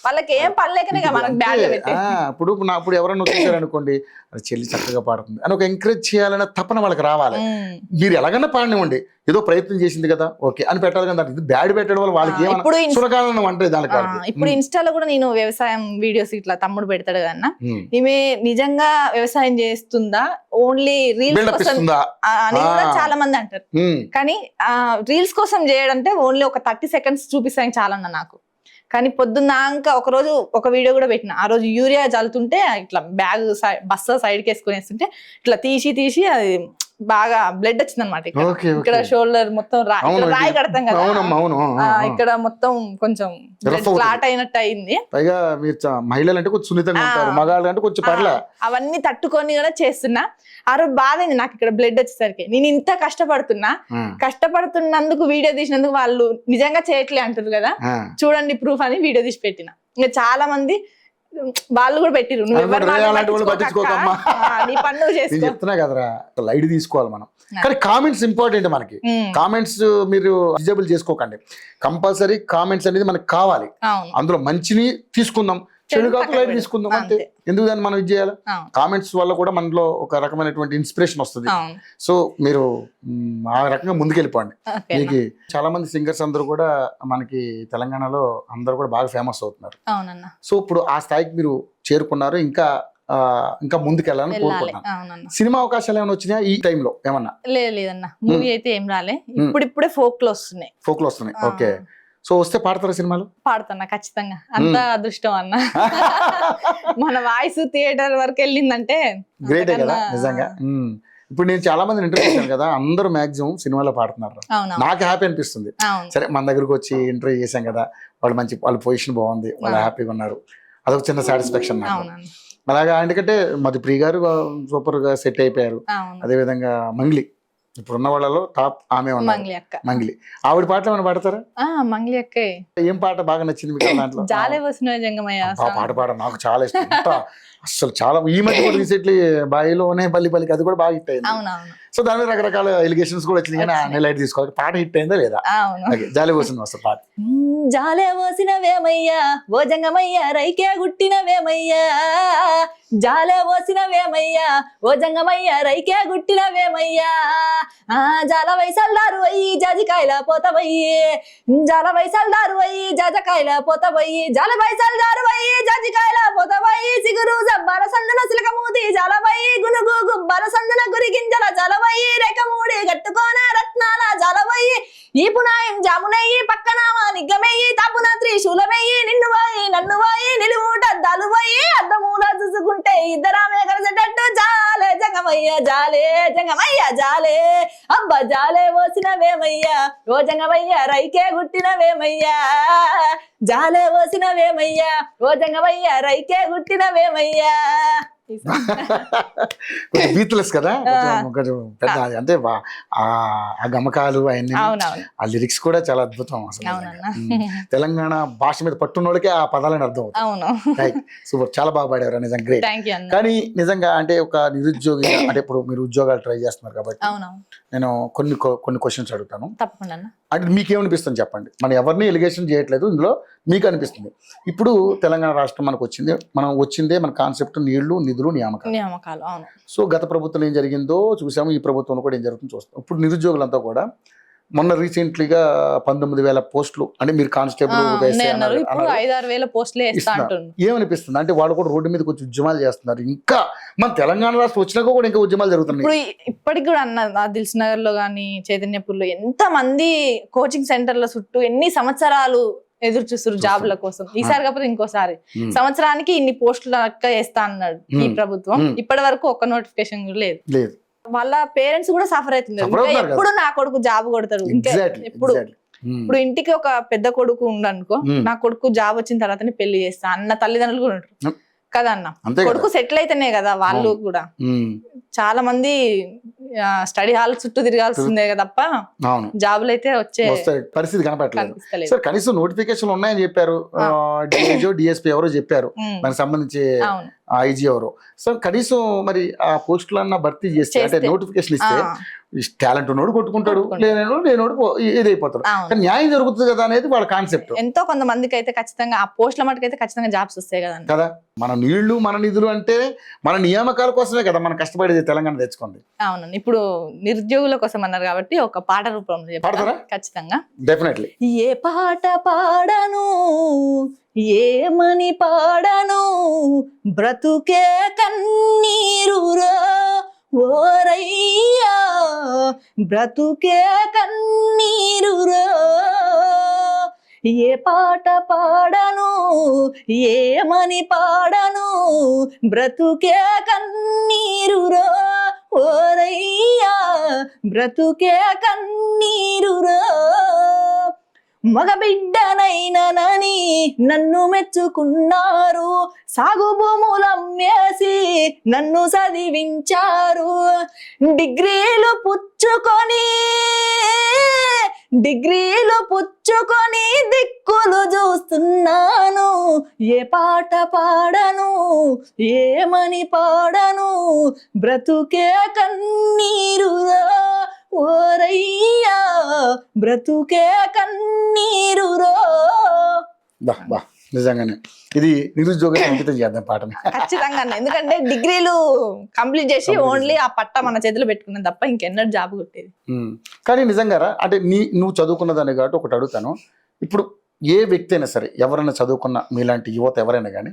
S2: వాళ్ళకి ఏం పనిలేకనే మనకు బ్యాడ్ గా పెట్టి.
S1: ఇప్పుడు ఎవరైనా వచ్చేసారనుకోండి, చెల్లి చక్కగా పాడుతుంది అని ఒక ఎంకరేజ్ చేయాలనే తపన వాళ్ళకి రావాలి. మీరు ఎలాగన్నా పాడినివ్వండి, ఏదో ప్రయత్నం చేసింది కదా ఓకే అని పెట్టాలి కదా. బ్యాడ్ పెట్టడం వల్ల వాళ్ళకి అంటే దానికి.
S2: ఇప్పుడు ఇన్స్టాలో కూడా నేను వ్యవసాయం వీడియోస్ ఇట్లా తమ్ముడు పెడతాడు కదన్నా, ఈమె నిజంగా వ్యవసాయం చేస్తుందా, ఓన్లీ రీల్స్ కోసం అని కూడా చాలా మంది అంటారు. కానీ రీల్స్ కోసం చేయడంటే ఓన్లీ ఒక 30 seconds చూపిస్తానికి చాలా అన్న నాకు. కానీ పొద్దున్నాక ఒక రోజు ఒక వీడియో కూడా పెట్టిన, ఆ రోజు యూరియా చల్లుతుంటే ఇట్లా బ్యాగ్ బస్సు సైడ్కి వేసుకుని వేస్తుంటే ఇట్లా తీసి అది బాగా బ్లడ్ వచ్చింది అనమాట. ఇక్కడ షోల్డర్ మొత్తం రాయి కడతాం కదా, ఇక్కడ మొత్తం కొంచెం క్లాట్ అయినట్టు అయింది.
S1: పైగా మీరు మహిళలు అంటే కొంచెం సున్నితంగా ఉంటారు, మగాళ్ళు అంటే కొంచెం పర్లే.
S2: అవన్నీ తట్టుకొని కూడా చేస్తున్నా. ఆ రోజు బాధ అయింది నాకు ఇక్కడ బ్లడ్ వచ్చేసరికి. నేను ఇంత కష్టపడుతున్నందుకు వీడియో తీసినందుకు వాళ్ళు నిజంగా చేయట్లే అంటారు కదా, చూడండి ప్రూఫ్ అని వీడియో తీసి పెట్టిన. ఇంకా చాలా మంది వాళ్ళు కూడా పెట్టిరు,
S1: చెప్తున్నా కదరా లైట్ తీసుకోవాలి మనం. కానీ కామెంట్స్ ఇంపార్టెంట్ మనకి. కామెంట్స్ మీరు డిజేబుల్ చేసుకోకండి, కంపల్సరీ కామెంట్స్ అనేది మనకు కావాలి. అందులో మంచిని తీసుకుందాం, చెడు కాకుండా లైట్ తీసుకుందాం అంతే. ఎందుకు దాన్ని మనం ఇది చేయాలి? కామెంట్స్ వల్ల కూడా మనలో ఒక రకమైనటువంటి ఇన్స్పిరేషన్ వస్తుంది. సో మీరు ఆ రకంగా ముందుకెళ్ళిపోండి. మీకు చాలా మంది సింగర్స్ అందరూ కూడా మనకి తెలంగాణలో అందరూ కూడా బాగా ఫేమస్ అవుతున్నారు. సో ఇప్పుడు ఆ స్థాయికి మీరు చేరుకున్నారు, ఇంకా ముందుకెళ్ళాలని కోరుకుంటున్నాను. సినిమా అవకాశాలు ఏమైనా వచ్చినాయా ఈ టైంలో? ఏమన్నా
S2: లేదన్నా, మూవీ అయితే ఏం రాలే, ఇప్పుడిప్పుడే ఫోక్ లో వస్తున్నాయి.
S1: ఓకే. సో వస్తే పాడతారా సినిమాలు?
S2: పాడుతున్నా ఖచ్చితంగా, అంత అదృష్టం అన్న. మన వాయిస్ థియేటర్ వరకు వెళ్ళిందంటే
S1: గ్రేటే కదా
S2: అంతకన్నా-
S1: నిజంగా. ఇప్పుడు నేను చాలా మంది ఇంటర్వ్యూ చేశాను కదా, అందరూ మాక్సిమం సినిమాలో పాడుతున్నారు.
S2: అవును
S1: నాకు హ్యాపీ అనిపిస్తుంది.
S2: అవును
S1: సరే మన దగ్గరకు వచ్చి ఇంటర్వ్యూ చేశాం కదా, వాళ్ళ పొజిషన్ బాగుంది, వాళ్ళు హ్యాపీగా ఉన్నారు, అదొక చిన్న సాటిస్ఫాక్షన్ నాకు.
S2: అవునన్న
S1: అలాగా ఎందుకంటే మధుప్రియ గారు సూపర్ గా సెట్ అయిపోయారు.
S2: అవును.
S1: అదేవిధంగా మంగ్లీ ఇప్పుడున్న వాళ్ళలో టాప్ ఆమె ఉన్నారు.
S2: మంగ్లీ అక్క,
S1: మంగ్లీ ఆవిడ పాటలు ఏమైనా పాడతారా?
S2: మంగ్లీ అక్కే.
S1: ఏం పాట బాగా నచ్చింది మీకు దాంట్లో?
S2: జాలే వస్తున్న జంగమయ్య
S1: ఆ పాట పాడ నాకు చాలా ఇష్టం. అసలు చాలా ఈ మధ్య కూడా రీసెంట్లీ బాయిలోనే బల్లి బల్లికి అది కూడా బాగా హిట్ అయింది.
S2: అవునవును
S1: సో దాని మీద రకరకాల ఎలిగేషన్స్ కూడా వచ్చినాయి, కానీ నేను లైట్ తీసుకోవాలి. పాట హిట్ అయిందా లేదా?
S2: అవును.
S1: ఓకే, జాలి పోసింది అసలు పాట.
S2: జాలే పోసినవేమయ్యా ఓ జంగమయ్య రైకే గుట్టినవేమయ్యా, జాలే పోసినవేమయ్యా ఓ జంగమయ్య రైకే గుట్టినవేమయ్యా, జాల వైసల్దారు అయ్యి జాజికాయల పోతవయ్యి, జాల వైసల్దారు అయ్యి జాజకాయల పోతవయ్యి, జాల వైసల్దారు అయ్యి జాజికాయల పోతవయ్యి, సిగురు జబ్బాల సందన సిలక మూతి జాలవయ్యి, గునుగు గుబ్బల సందన గురి గింజల జాలవయ్యి, రేఖ మూడి గట్టుకోన రత్నాల జాలవయ్యి, ఈ పునాయం జామునయ్యి పక్కన నిగ్గమయ్యి, తప్పున త్రిశూలమయ్యి, నిన్ను వాయి నన్ను వాయి నిలువుట దలువయ్యి, అద్దమూల చూసుకుంటే ఇద్దరామే కలిసేటట్టు, జాలే జంగమయ్య జాలే జంగమయ్య జాలే, అబ్బా జాలే పోసినవేమయ్యా ఓ జంగమయ్య రైకే గుట్టినవేమయ్యా, జాలే పోసినవేమయ్యా ఓ జంగమయ్య రైకే గుట్టినవేమయ్యా.
S1: కొంచెం బీత్లెస్ కదా, కొంచెం పెద్ద అంటే ఆ గమకాలు అవన్నీ,
S2: అవునవును
S1: ఆ లిరిక్స్ కూడా చాలా అద్భుతం అసలు.
S2: అవునన్నా.
S1: తెలంగాణ భాష మీద పట్టున్నోళ్ళకే ఆ పదాలని అర్థం అవుతుంది.
S2: అవును
S1: సూపర్, చాలా బాగా పాడారు నిజంగా, గ్రేట్.
S2: థ్యాంక్ యూ అన్న.
S1: కానీ నిజంగా అంటే ఒక నిరుద్యోగి అంటే ఇప్పుడు మీరు ఉద్యోగాలు ట్రై చేస్తున్నారు కాబట్టి
S2: అవునవును
S1: నేను కొన్ని క్వశ్చన్స్ అడుగుతాను.
S2: తప్పకుండా అన్న.
S1: అంటే మీకేమనిపిస్తుంది చెప్పండి. మనం ఎవరిని ఎలిగేషన్ చేయట్లేదు, ఇందులో మీకు అనిపిస్తుంది. ఇప్పుడు తెలంగాణ రాష్ట్రం మనకు వచ్చిందే మన కాన్సెప్ట్ నీళ్లు నిధులు నియామకాలు.
S2: నియామకాలు అవును.
S1: సో గత ప్రభుత్వం ఏం జరిగిందో చూసాము, ఈ ప్రభుత్వంలో కూడా ఏం జరుగుతుందో చూస్తాం. ఇప్పుడు నిరుద్యోగులంతా కూడా మొన్న రీసెంట్లీగా 19,000 పోస్టులు అంటే మీరు కానిస్టేబుల్
S2: ఇప్పుడు 5-6 వేల పోస్టులే ఇస్తా అంటున్నారు.
S1: ఏమనిపిస్తుంది అంటే వాళ్ళు కూడా రోడ్డు మీదకి వచ్చి ఉద్యమాలు చేస్తున్నారు. ఇంకా మన తెలంగాణ రాష్ట్రం వచ్చినాక కూడా ఇంకా ఉద్యమాలు జరుగుతున్నాయి.
S2: ఇప్పుడు ఇప్పటికి కూడా అన్న దిల్సు నగర్ లో గానీ చైతన్యపూర్లో ఎంత మంది కోచింగ్ సెంటర్ల చుట్టూ ఎన్ని సంవత్సరాలు ఎదురు చూస్తారు జాబ్ల కోసం. ఈసారి కాకపోతే ఇంకోసారి సంవత్సరానికి ఇన్ని పోస్టులు వేస్తా అన్నాడు ఈ ప్రభుత్వం. ఇప్పటి వరకు ఒక్క నోటిఫికేషన్ కూడా లేదు. వాళ్ళ పేరెంట్స్ కూడా సఫర్ అవుతున్నారు. ఎప్పుడు నా కొడుకు జాబ్ కొడతాడు, ఇంకా ఎప్పుడు ఇప్పుడు ఇంటికి ఒక పెద్ద కొడుకు ఉండనుకో, నా కొడుకు జాబ్ వచ్చిన తర్వాతనే పెళ్లి చేస్తా అన్న తల్లిదండ్రులు కూడా ఉంటారు కదా అన్న. కొడుకు సెటిల్ అయితేనే కదా వాళ్ళు కూడా. చాలా మంది స్టడీ హాల్ చుట్టూ తిరగాల్సిందే తప్ప జాబులు అయితే వచ్చే
S1: పరిస్థితి కనపడలేదు. సార్ కనీసం నోటిఫికేషన్ ఉన్నాయని చెప్పారు, డిఎస్పీ ఎవరో చెప్పారు, దానికి సంబంధించి ఐజీ ఎవరో. సో కనీసం మరి ఆ పోస్టులన్నా భర్తీ చేస్తే అంటే నోటిఫికేషన్ ఇస్తే టాలెంట్ ఉన్నోడు కొట్టుకుంటాడు, లేనోడు ఇదైపోతాడు. కానీ న్యాయం జరుగుతుంది కదా అనేది వాళ్ళ కాన్సెప్ట్.
S2: ఎంతో కొంతమందికి అయితే ఖచ్చితంగా ఆ పోస్టుల మటుకైతే ఖచ్చితంగా జాబ్స్ వస్తాయి కదా.
S1: మన నీళ్లు మన నిధులు అంటే మన నియామకాల కోసమే కదా మనం కష్టపడేది తెలంగాణ తెచ్చుకుంది.
S2: అవునండి. ఇప్పుడు నిరుద్యోగుల కోసం అన్నారు కాబట్టి ఒక పాట రూపంలో
S1: పాడతారా?
S2: ఖచ్చితంగా,
S1: డెఫినెట్లీ.
S2: ఏ పాట పాడను ఏమని పాడను బ్రతుకే కన్నీరురా ఓరయ్యా, బ్రతుకే కన్నీరురా, ఏ పాట పాడను ఏమని పాడను బ్రతుకే కన్నీరురా ఓరయ్యా, బ్రతుకే కన్నీరురా, మగబిడ్డనైననని నన్ను మెచ్చుకున్నారు, సాగు భూములమ్మేసి నన్ను చదివించారు, డిగ్రీలు పుచ్చుకొని దిక్కులు చూస్తున్నాను, ఏ పాట పాడను ఏమని పాడను బ్రతుకే కన్నీరురా ఓరయ్యా, బ్రతుకే కన్నీరురో.
S1: నిజంగానే ఇది నిరుద్యోగం అంకితం చేద్దాం పాటని
S2: ఖచ్చితంగా. ఎందుకంటే డిగ్రీలు కంప్లీట్ చేసి ఓన్లీ ఆ పట్ట మన చేతిలో పెట్టుకున్నాం తప్ప ఇంకెన్నడూ జాబ్ కొట్టేది.
S1: కానీ నిజంగా అంటే నువ్వు చదువుకున్నదాన్ని కాబట్టి ఒకటి అడుగుతాను. ఇప్పుడు ఏ వ్యక్తి అయినా సరే, ఎవరైనా చదువుకున్న మీలాంటి యువత ఎవరైనా కానీ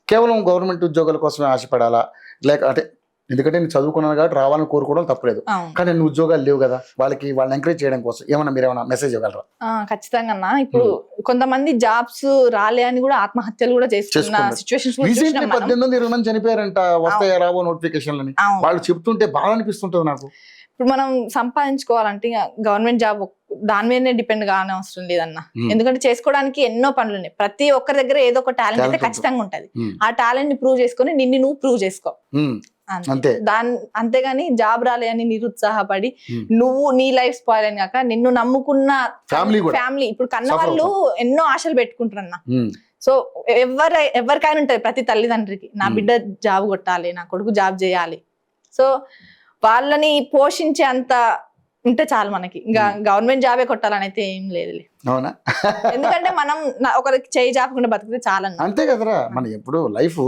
S1: కేవలం గవర్నమెంట్ ఉద్యోగాల కోసమే ఆశపడాలా, లేక అంటే ఎందుకంటే నేను చదువుకున్నాను కాబట్టి రావాలని కోరుకోవడం తప్పలేదు, కానీ నువ్వు ఉద్యోగాలు లేవు కదా, వాళ్ళని ఎంకరేజ్ చేయడం కోసం ఏమన్నా మీరు ఏమైనా మెసేజ్ ఇవ్వగలరా?
S2: ఖచ్చితంగా అన్న. ఇప్పుడు కొంతమంది జాబ్స్ రాలే అని కూడా ఆత్మహత్యలు కూడా చేసుకున్న
S1: చేసుకున్నారు.
S2: సిచ్యువేషన్స్
S1: రీసెంట్లీ 18-20 మంది చనిపోయారంట, వస్తాయా రావో నోటిఫికేషన్లని. వాళ్ళు చెప్తుంటే బాధ అనిపిస్తుంటది నాకు.
S2: ఇప్పుడు మనం సంపాదించుకోవాలంటే గవర్నమెంట్ జాబ్ దాని మీదనే డిపెండ్ కాని అవసరం లేదన్న. ఎందుకంటే చేసుకోవడానికి ఎన్నో పనులు ఉన్నాయి. ప్రతి ఒక్కరి దగ్గర ఏదో ఒక టాలెంట్ అయితే ఖచ్చితంగా ఉంటది. ఆ టాలెంట్ ని ప్రూవ్ చేసుకొని నిన్ను నువ్వు ప్రూవ్ చేసుకో
S1: అంతే.
S2: అంతేగాని జాబ్ రాలే అని నిరుత్సాహపడి నువ్వు నీ లైఫ్ స్పాయిల్ అని కాక నిన్ను నమ్ముకున్న ఫ్యామిలీ ఇప్పుడు కన్న వాళ్ళు ఎన్నో ఆశలు పెట్టుకుంటారన్న. సో ఎవరికైనా ఉంటది ప్రతి తల్లిదండ్రికి, నా బిడ్డ జాబ్ కొట్టాలి, నా కొడుకు జాబ్ చేయాలి. సో వాళ్ళని పోషించే అంత ఉంటే చాలు మనకి. ఇంకా గవర్నమెంట్ జాబే కొట్టాలని అయితే ఏం లేదు.
S1: అవునా?
S2: ఎందుకంటే మనం ఒకరికి చేయి జాపకుండా బతికితే చాలన్న.
S1: అంతే కదరా. మనం ఎప్పుడు లైఫ్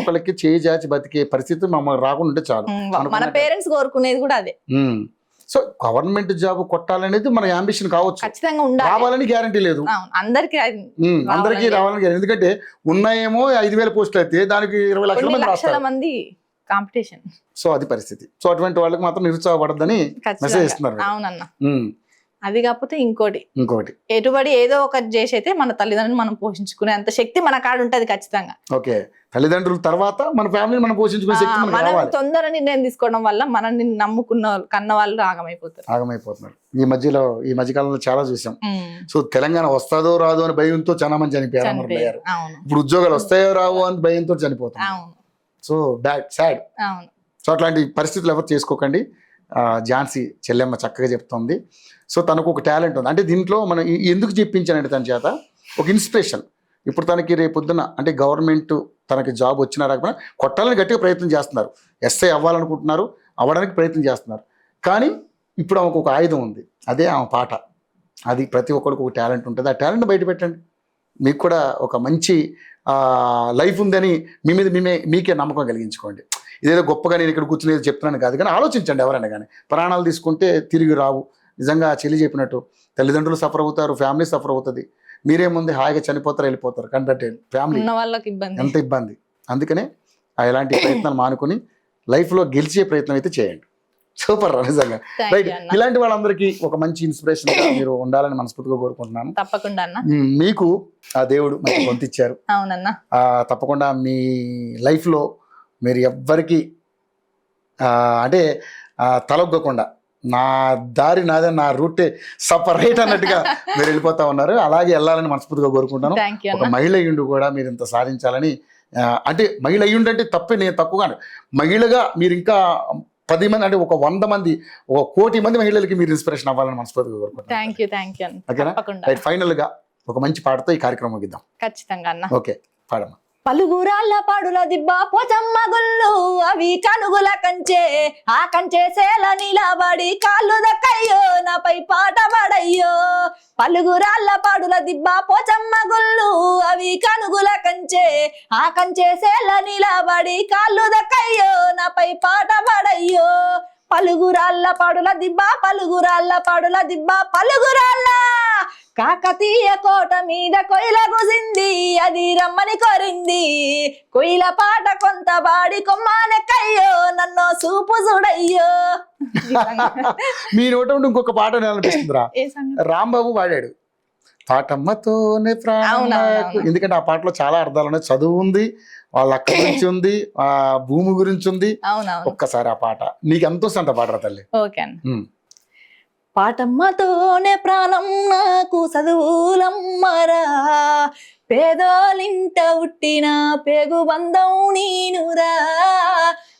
S1: ఒకరికి చేయి జాచి బతికే పరిస్థితి మమ్మల్ని రాకుండా ఉంటే చాలు.
S2: మన పేరెంట్స్ కోరుకునేది కూడా అదే.
S1: సో గవర్నమెంట్ జాబ్ కొట్టాలనేది మన అంబిషన్ కావచ్చు,
S2: ఖచ్చితంగా ఉండాలి.
S1: రావాలని గ్యారంటీ లేదు
S2: అందరికి
S1: రావాలని. ఎందుకంటే ఉన్నాయేమో 5,000 పోస్టులు అయితే దానికి 20 లక్షల మంది
S2: కాంపిటీషన్.
S1: సో అది పరిస్థితి. సో అటువంటి వాళ్ళకి మాత్రం నిరుత్సాహపడద్దని మెసేజ్ ఇస్తున్నారు.
S2: అవునన్న. అది కాకపోతే ఇంకోటి ఎటుబడి ఏదో ఒకటి చేసి అయితే మన తల్లిదండ్రులు మనం పోషించుకునే అంత శక్తి మన కాడ ఉంటది ఖచ్చితంగా.
S1: ఓకే, తల్లిదండ్రుల తర్వాత మన ఫ్యామిలీని మనం పోషించుకునే శక్తి మనకు రావాలి.
S2: తొందర నిర్ణయం తీసుకోవడం వల్ల మనల్ని నమ్ముకున్న కన్న వాళ్ళు
S1: ఆగమైపోతున్నారు. ఈ మధ్యకాలంలో చాలా చూసాం. సో తెలంగాణ వస్తాదో రాదో అని భయంతో చాలా మంది చనిపోయారు. ఇప్పుడు ఉద్యోగాలు వస్తాయో రావో అని భయంతో చనిపోతున్నారు. So sad. సో అట్లాంటి పరిస్థితులు ఎవరు చేసుకోకండి. ఝాన్సీ చెల్లెమ్మ చక్కగా చెప్తుంది. సో తనకు ఒక టాలెంట్ ఉంది. అంటే దీంట్లో మనం ఎందుకు చెప్పించానంటే తన చేత ఒక ఇన్స్పిరేషన్. ఇప్పుడు తనకి రేపొద్దున అంటే గవర్నమెంట్ తనకి జాబ్ వచ్చినా రాకపోయినా కొట్టాలని గట్టిగా ప్రయత్నం చేస్తున్నారు. ఎస్ఐ అవ్వాలనుకుంటున్నారు, అవ్వడానికి ప్రయత్నం చేస్తున్నారు. కానీ ఇప్పుడు ఆమెకు ఒక ఆయుధం ఉంది, అదే ఆమె పాట. అది ప్రతి ఒక్కరికి ఒక టాలెంట్ ఉంటుంది. ఆ టాలెంట్ బయట పెట్టండి. మీకు కూడా ఒక మంచి లైఫ్ ఉందని మీకే నమ్మకం కలిగించుకోండి. ఇదేదో గొప్పగా నేను ఇక్కడ కూర్చుని చెప్తున్నాను కాదు, కానీ ఆలోచించండి. ఎవరైనా కానీ ప్రాణాలు తీసుకుంటే తిరిగి రావు. నిజంగా చెల్లి చెప్పినట్టు తల్లిదండ్రులు సఫర్ అవుతారు, ఫ్యామిలీ సఫర్ అవుతుంది. మీరేముంది హాయిగా చనిపోతారు, వెళ్ళిపోతారు. కానీ బట్ ఫ్యామిలీ ఎంత ఇబ్బంది. అందుకనే ఎలాంటి ప్రయత్నాలు మానుకొని లైఫ్లో గెలిచే ప్రయత్నం అయితే చేయండి. సూపర్ నిజంగా. రైట్, ఇలాంటి వాళ్ళందరికీ ఒక మంచి ఇన్స్పిరేషన్ మీరు ఉండాలని మనస్ఫూర్తిగా కోరుకుంటున్నాను.
S2: తప్పకుండా
S1: మీకు ఆ దేవుడు మంచి గొంతిచ్చారు. తప్పకుండా మీ లైఫ్లో మీరు ఎవ్వరికి అంటే తలొగ్గకుండా నా దారి నాదే, నా రూటే సపరేట్ అన్నట్టుగా మీరు వెళ్ళిపోతా ఉన్నారు. అలాగే వెళ్ళాలని మనస్ఫూర్తిగా కోరుకుంటాను. ఒక మహిళ అయ్యుండి కూడా మీరు ఇంత సాధించాలని, అంటే మహిళ అయ్యుండంటే తప్పే, నేను తక్కువగా మహిళగా మీరు ఇంకా 10 మంది అంటే ఒక 100 మంది, 1 కోటి మంది మహిళలకి మీరు ఇన్స్పిరేషన్ అవ్వాలని మనస్ఫూర్తిగా కోరుకుంటున్నాను. ఓకేనా? రైట్, ఫైనల్ గా ఒక మంచి పాటతో ఈ కార్యక్రమం ముగిద్దాం.
S2: ఖచ్చితంగా. ఓకే,
S1: పాడమ్మా.
S2: పలుగురాళ్ళ పాడుల దిబ్బ పోచమ్మ గుళ్ళు అవి కనుగుల కంచే, ఆ కంచే సేల నిలబడి కాళ్ళు దక్కయ్యో నాపై పాట పాడయ్యో. పలుగురాళ్ళ పాడుల దిబ్బ పోచమ్మ గుళ్ళు అవి కనుగుల కంచే, ఆ కంచే సేల నిలబడి కాళ్ళు దక్కయ్యో నాపై పాట పాడయ్యో. పలుగురాళ్ళ పాడుల దిబ్బ, పలుగురాళ్ళ పాడుల దిబ్బ, పలుగురాళ్ళ కాకతీయ కోట మీద కొయిల గుసింది, అది రమ్మని కోరింది. కొయిల పాట కొంత బాడి కొమ్మానెక్కయ్యో నన్ను సూపు చూడయ్యో.
S1: మీ నోట ఇంకొక పాట అనిపిస్తుందిరా, రాంబాబు పాడాడు పాటమ్మతోనే ప్రాణం. ఎందుకంటే ఆ పాటలో చాలా అర్థాలు ఉన్నాయి. చదువు ఉంది, వాళ్ళ అక్క గురించి ఉంది, ఆ భూమి గురించి ఉంది. ఒక్కసారి ఆ పాట నీకు ఎంత వస్తుంట పాటరా తల్లి.
S2: పాటమ్మతోనే ప్రాణం నాకు చదువులమ్మరా, పేదోలింట ఉట్టిన పేగు బంధం నీనురా.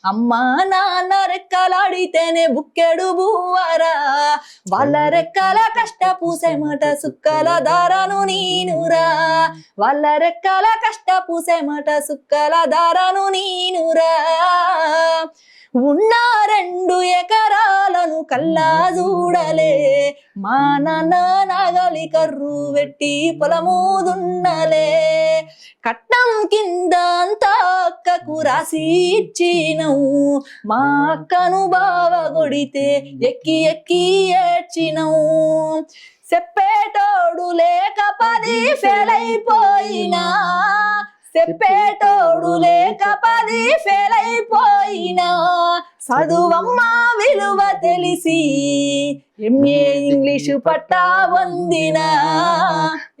S2: అమ్మా నాన్న రెక్కలాడితేనే బుక్కెడు బువ్వరా, వాళ్ళ రెక్కల కష్టపూసేమట సుక్కల దారాను నీనురా. వాళ్ళ రెక్కల కష్టపూసేమట సుక్కల దారాను నీనురా. ఉన్న 2 ఎకరాలను కల్లా చూడలే, మా నాన్న నాగలి కర్రు పెట్టి పొలము దున్నలే. కట్నం కింద అంతా అక్కకు రాసి ఇచ్చినవు, మా అక్కను బావ కొడితే ఎక్కి ఎక్కి ఏడ్చినవు. చెప్పేటోడు లేక 10 ఫెయిల్ అయిపోయినా, చెప్పేటోడు లేక 10 ఫెయిల్ అయిపోయినా. చదువమ్మ విలువ తెలిసి MA ఇంగ్లీషు పట్టా పొందినా.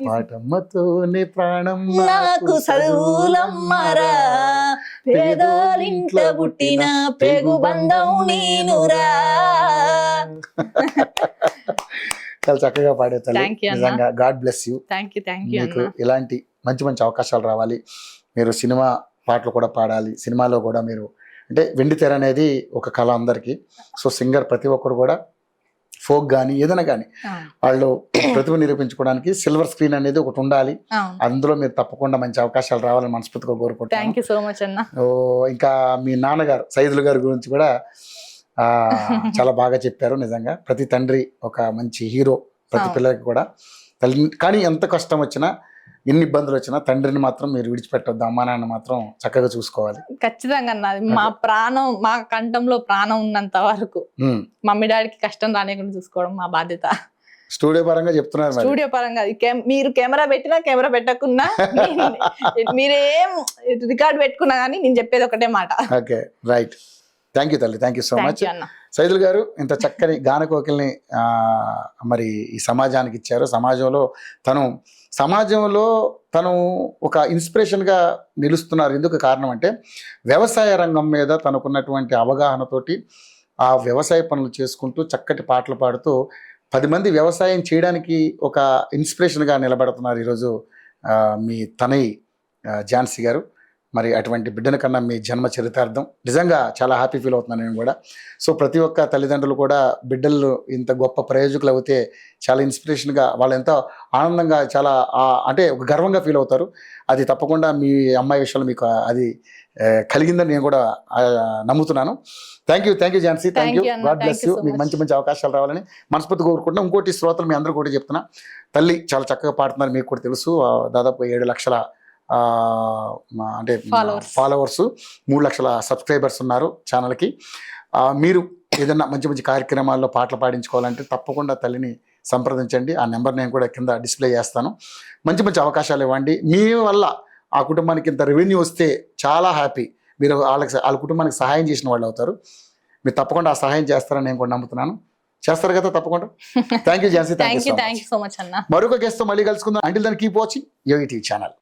S1: పాటమ్మతోనే ప్రాణం
S2: నాకు చదువులమ్మరా పేదోలింట్లో పుట్టిన పేగు బంధం నేనురా.
S1: చాలా చక్కగా పాడే తల్లి.
S2: Thank you, అన్న.
S1: నిజంగా God bless you.
S2: Thank you
S1: మీకు ఇలాంటి మంచి మంచి అవకాశాలు రావాలి. మీరు సినిమా పాటలు కూడా పాడాలి. సినిమాలో కూడా మీరు అంటే వెండి తెర అనేది ఒక కళ అందరికీ. సో సింగర్ ప్రతి ఒక్కరు కూడా ఫోక్ కానీ ఏదైనా కానీ వాళ్ళు ప్రతిభ నిరూపించుకోవడానికి సిల్వర్ స్క్రీన్ అనేది ఒకటి ఉండాలి. అందులో మీరు తప్పకుండా మంచి అవకాశాలు రావాలని మనస్ఫూర్తిగా కోరుకుంటున్నాను.
S2: థ్యాంక్ యూ సో మచ్ అన్న.
S1: ఇంకా మీ నాన్నగారు సైదులు గారి గురించి కూడా చాలా బాగా చెప్పారు. నిజంగా ప్రతి తండ్రి ఒక మంచి హీరో ప్రతి పిల్లలకి కూడా. తల్లి కానీ ఎంత కష్టం వచ్చినా ఎన్ని ఇబ్బందులు వచ్చినా తండ్రిని మాత్రం మీరు విడిచిపెట్టొద్దు. అమ్మా నాన్న మాత్రం చక్కగా చూసుకోవాలి.
S2: ఖచ్చితంగా అన్నది మా ప్రాణం, మా కంఠంలో ప్రాణం ఉన్నంత వరకు మమ్మీ డాడీకి కష్టం రానికుండా చూసుకోవడం మా బాధ్యత.
S1: స్టూడియో పరంగా చెప్తున్నారు.
S2: స్టూడియో పరంగా మీరు కెమెరా పెట్టినా కెమెరా పెట్టకున్నా మీరేం రికార్డ్ పెట్టుకున్నా కానీ నేను చెప్పేది ఒకటే మాట.
S1: Okay right. థ్యాంక్ యూ తల్లి. Thank you so much. Saidul గారు ఇంత చక్కని గాన కోకిల్ని మరి ఈ సమాజానికి ఇచ్చారు. సమాజంలో తను ఒక ఇన్స్పిరేషన్గా నిలుస్తున్నారు. ఎందుకు కారణం అంటే వ్యవసాయ రంగం మీద తనకున్నటువంటి అవగాహనతోటి ఆ వ్యవసాయ పనులు చేసుకుంటూ చక్కటి పాటలు పాడుతూ 10 మంది వ్యవసాయం చేయడానికి ఒక ఇన్స్పిరేషన్గా నిలబడుతున్నారు ఈరోజు మీ తనయి ఝాన్సీ గారు. మరి అటువంటి బిడ్డల కన్నా మీ జన్మ చరితార్థం. నిజంగా చాలా హ్యాపీ ఫీల్ అవుతున్నాను నేను కూడా. సో ప్రతి ఒక్క తల్లిదండ్రులు కూడా బిడ్డలు ఇంత గొప్ప ప్రయోజకులు అవుతే చాలా ఇన్స్పిరేషన్గా వాళ్ళు ఎంతో ఆనందంగా చాలా అంటే ఒక గర్వంగా ఫీల్ అవుతారు. అది తప్పకుండా మీ అమ్మాయి విషయంలో మీకు అది కలిగిందని నేను కూడా నమ్ముతున్నాను. Thank you Jhansi. Thank you. God bless you. మీకు మంచి మంచి అవకాశాలు రావాలని మనస్ఫూర్తిగా కోరుకుంటున్నాం. ఇంకోటి శ్రోతలు మీ అందరూ కూడా చెప్తున్నా, తల్లి చాలా చక్కగా పాడుతున్నారు. మీకు కూడా తెలుసు. దాదాపు 7 లక్షల అంటే ఫాలోవర్స్, 3 లక్షల సబ్స్క్రైబర్స్ ఉన్నారు ఛానల్కి. మీరు ఏదైనా మంచి మంచి కార్యక్రమాల్లో పాటలు పాడించుకోవాలంటే తప్పకుండా తల్లిని సంప్రదించండి. ఆ నెంబర్ నేను కూడా కింద డిస్ప్లే చేస్తాను. మంచి మంచి అవకాశాలు ఇవ్వండి. మీ వల్ల ఆ కుటుంబానికి ఇంత రెవెన్యూ వస్తే చాలా హ్యాపీ. మీరు వాళ్ళ కుటుంబానికి సహాయం చేసిన వాళ్ళు అవుతారు. మీరు తప్పకుండా ఆ సహాయం చేస్తారని నేను కూడా నమ్ముతున్నాను. చేస్తారు కదా తప్పకుండా. Thank you Jhansi. Thank you so much అన్న. మరొక గెస్ట్ తో మళ్ళీ కలుసుకుందాం. అంటిల్ దెన్ కీప్ వాచింగ్ యోఈటీవీ ఛానల్.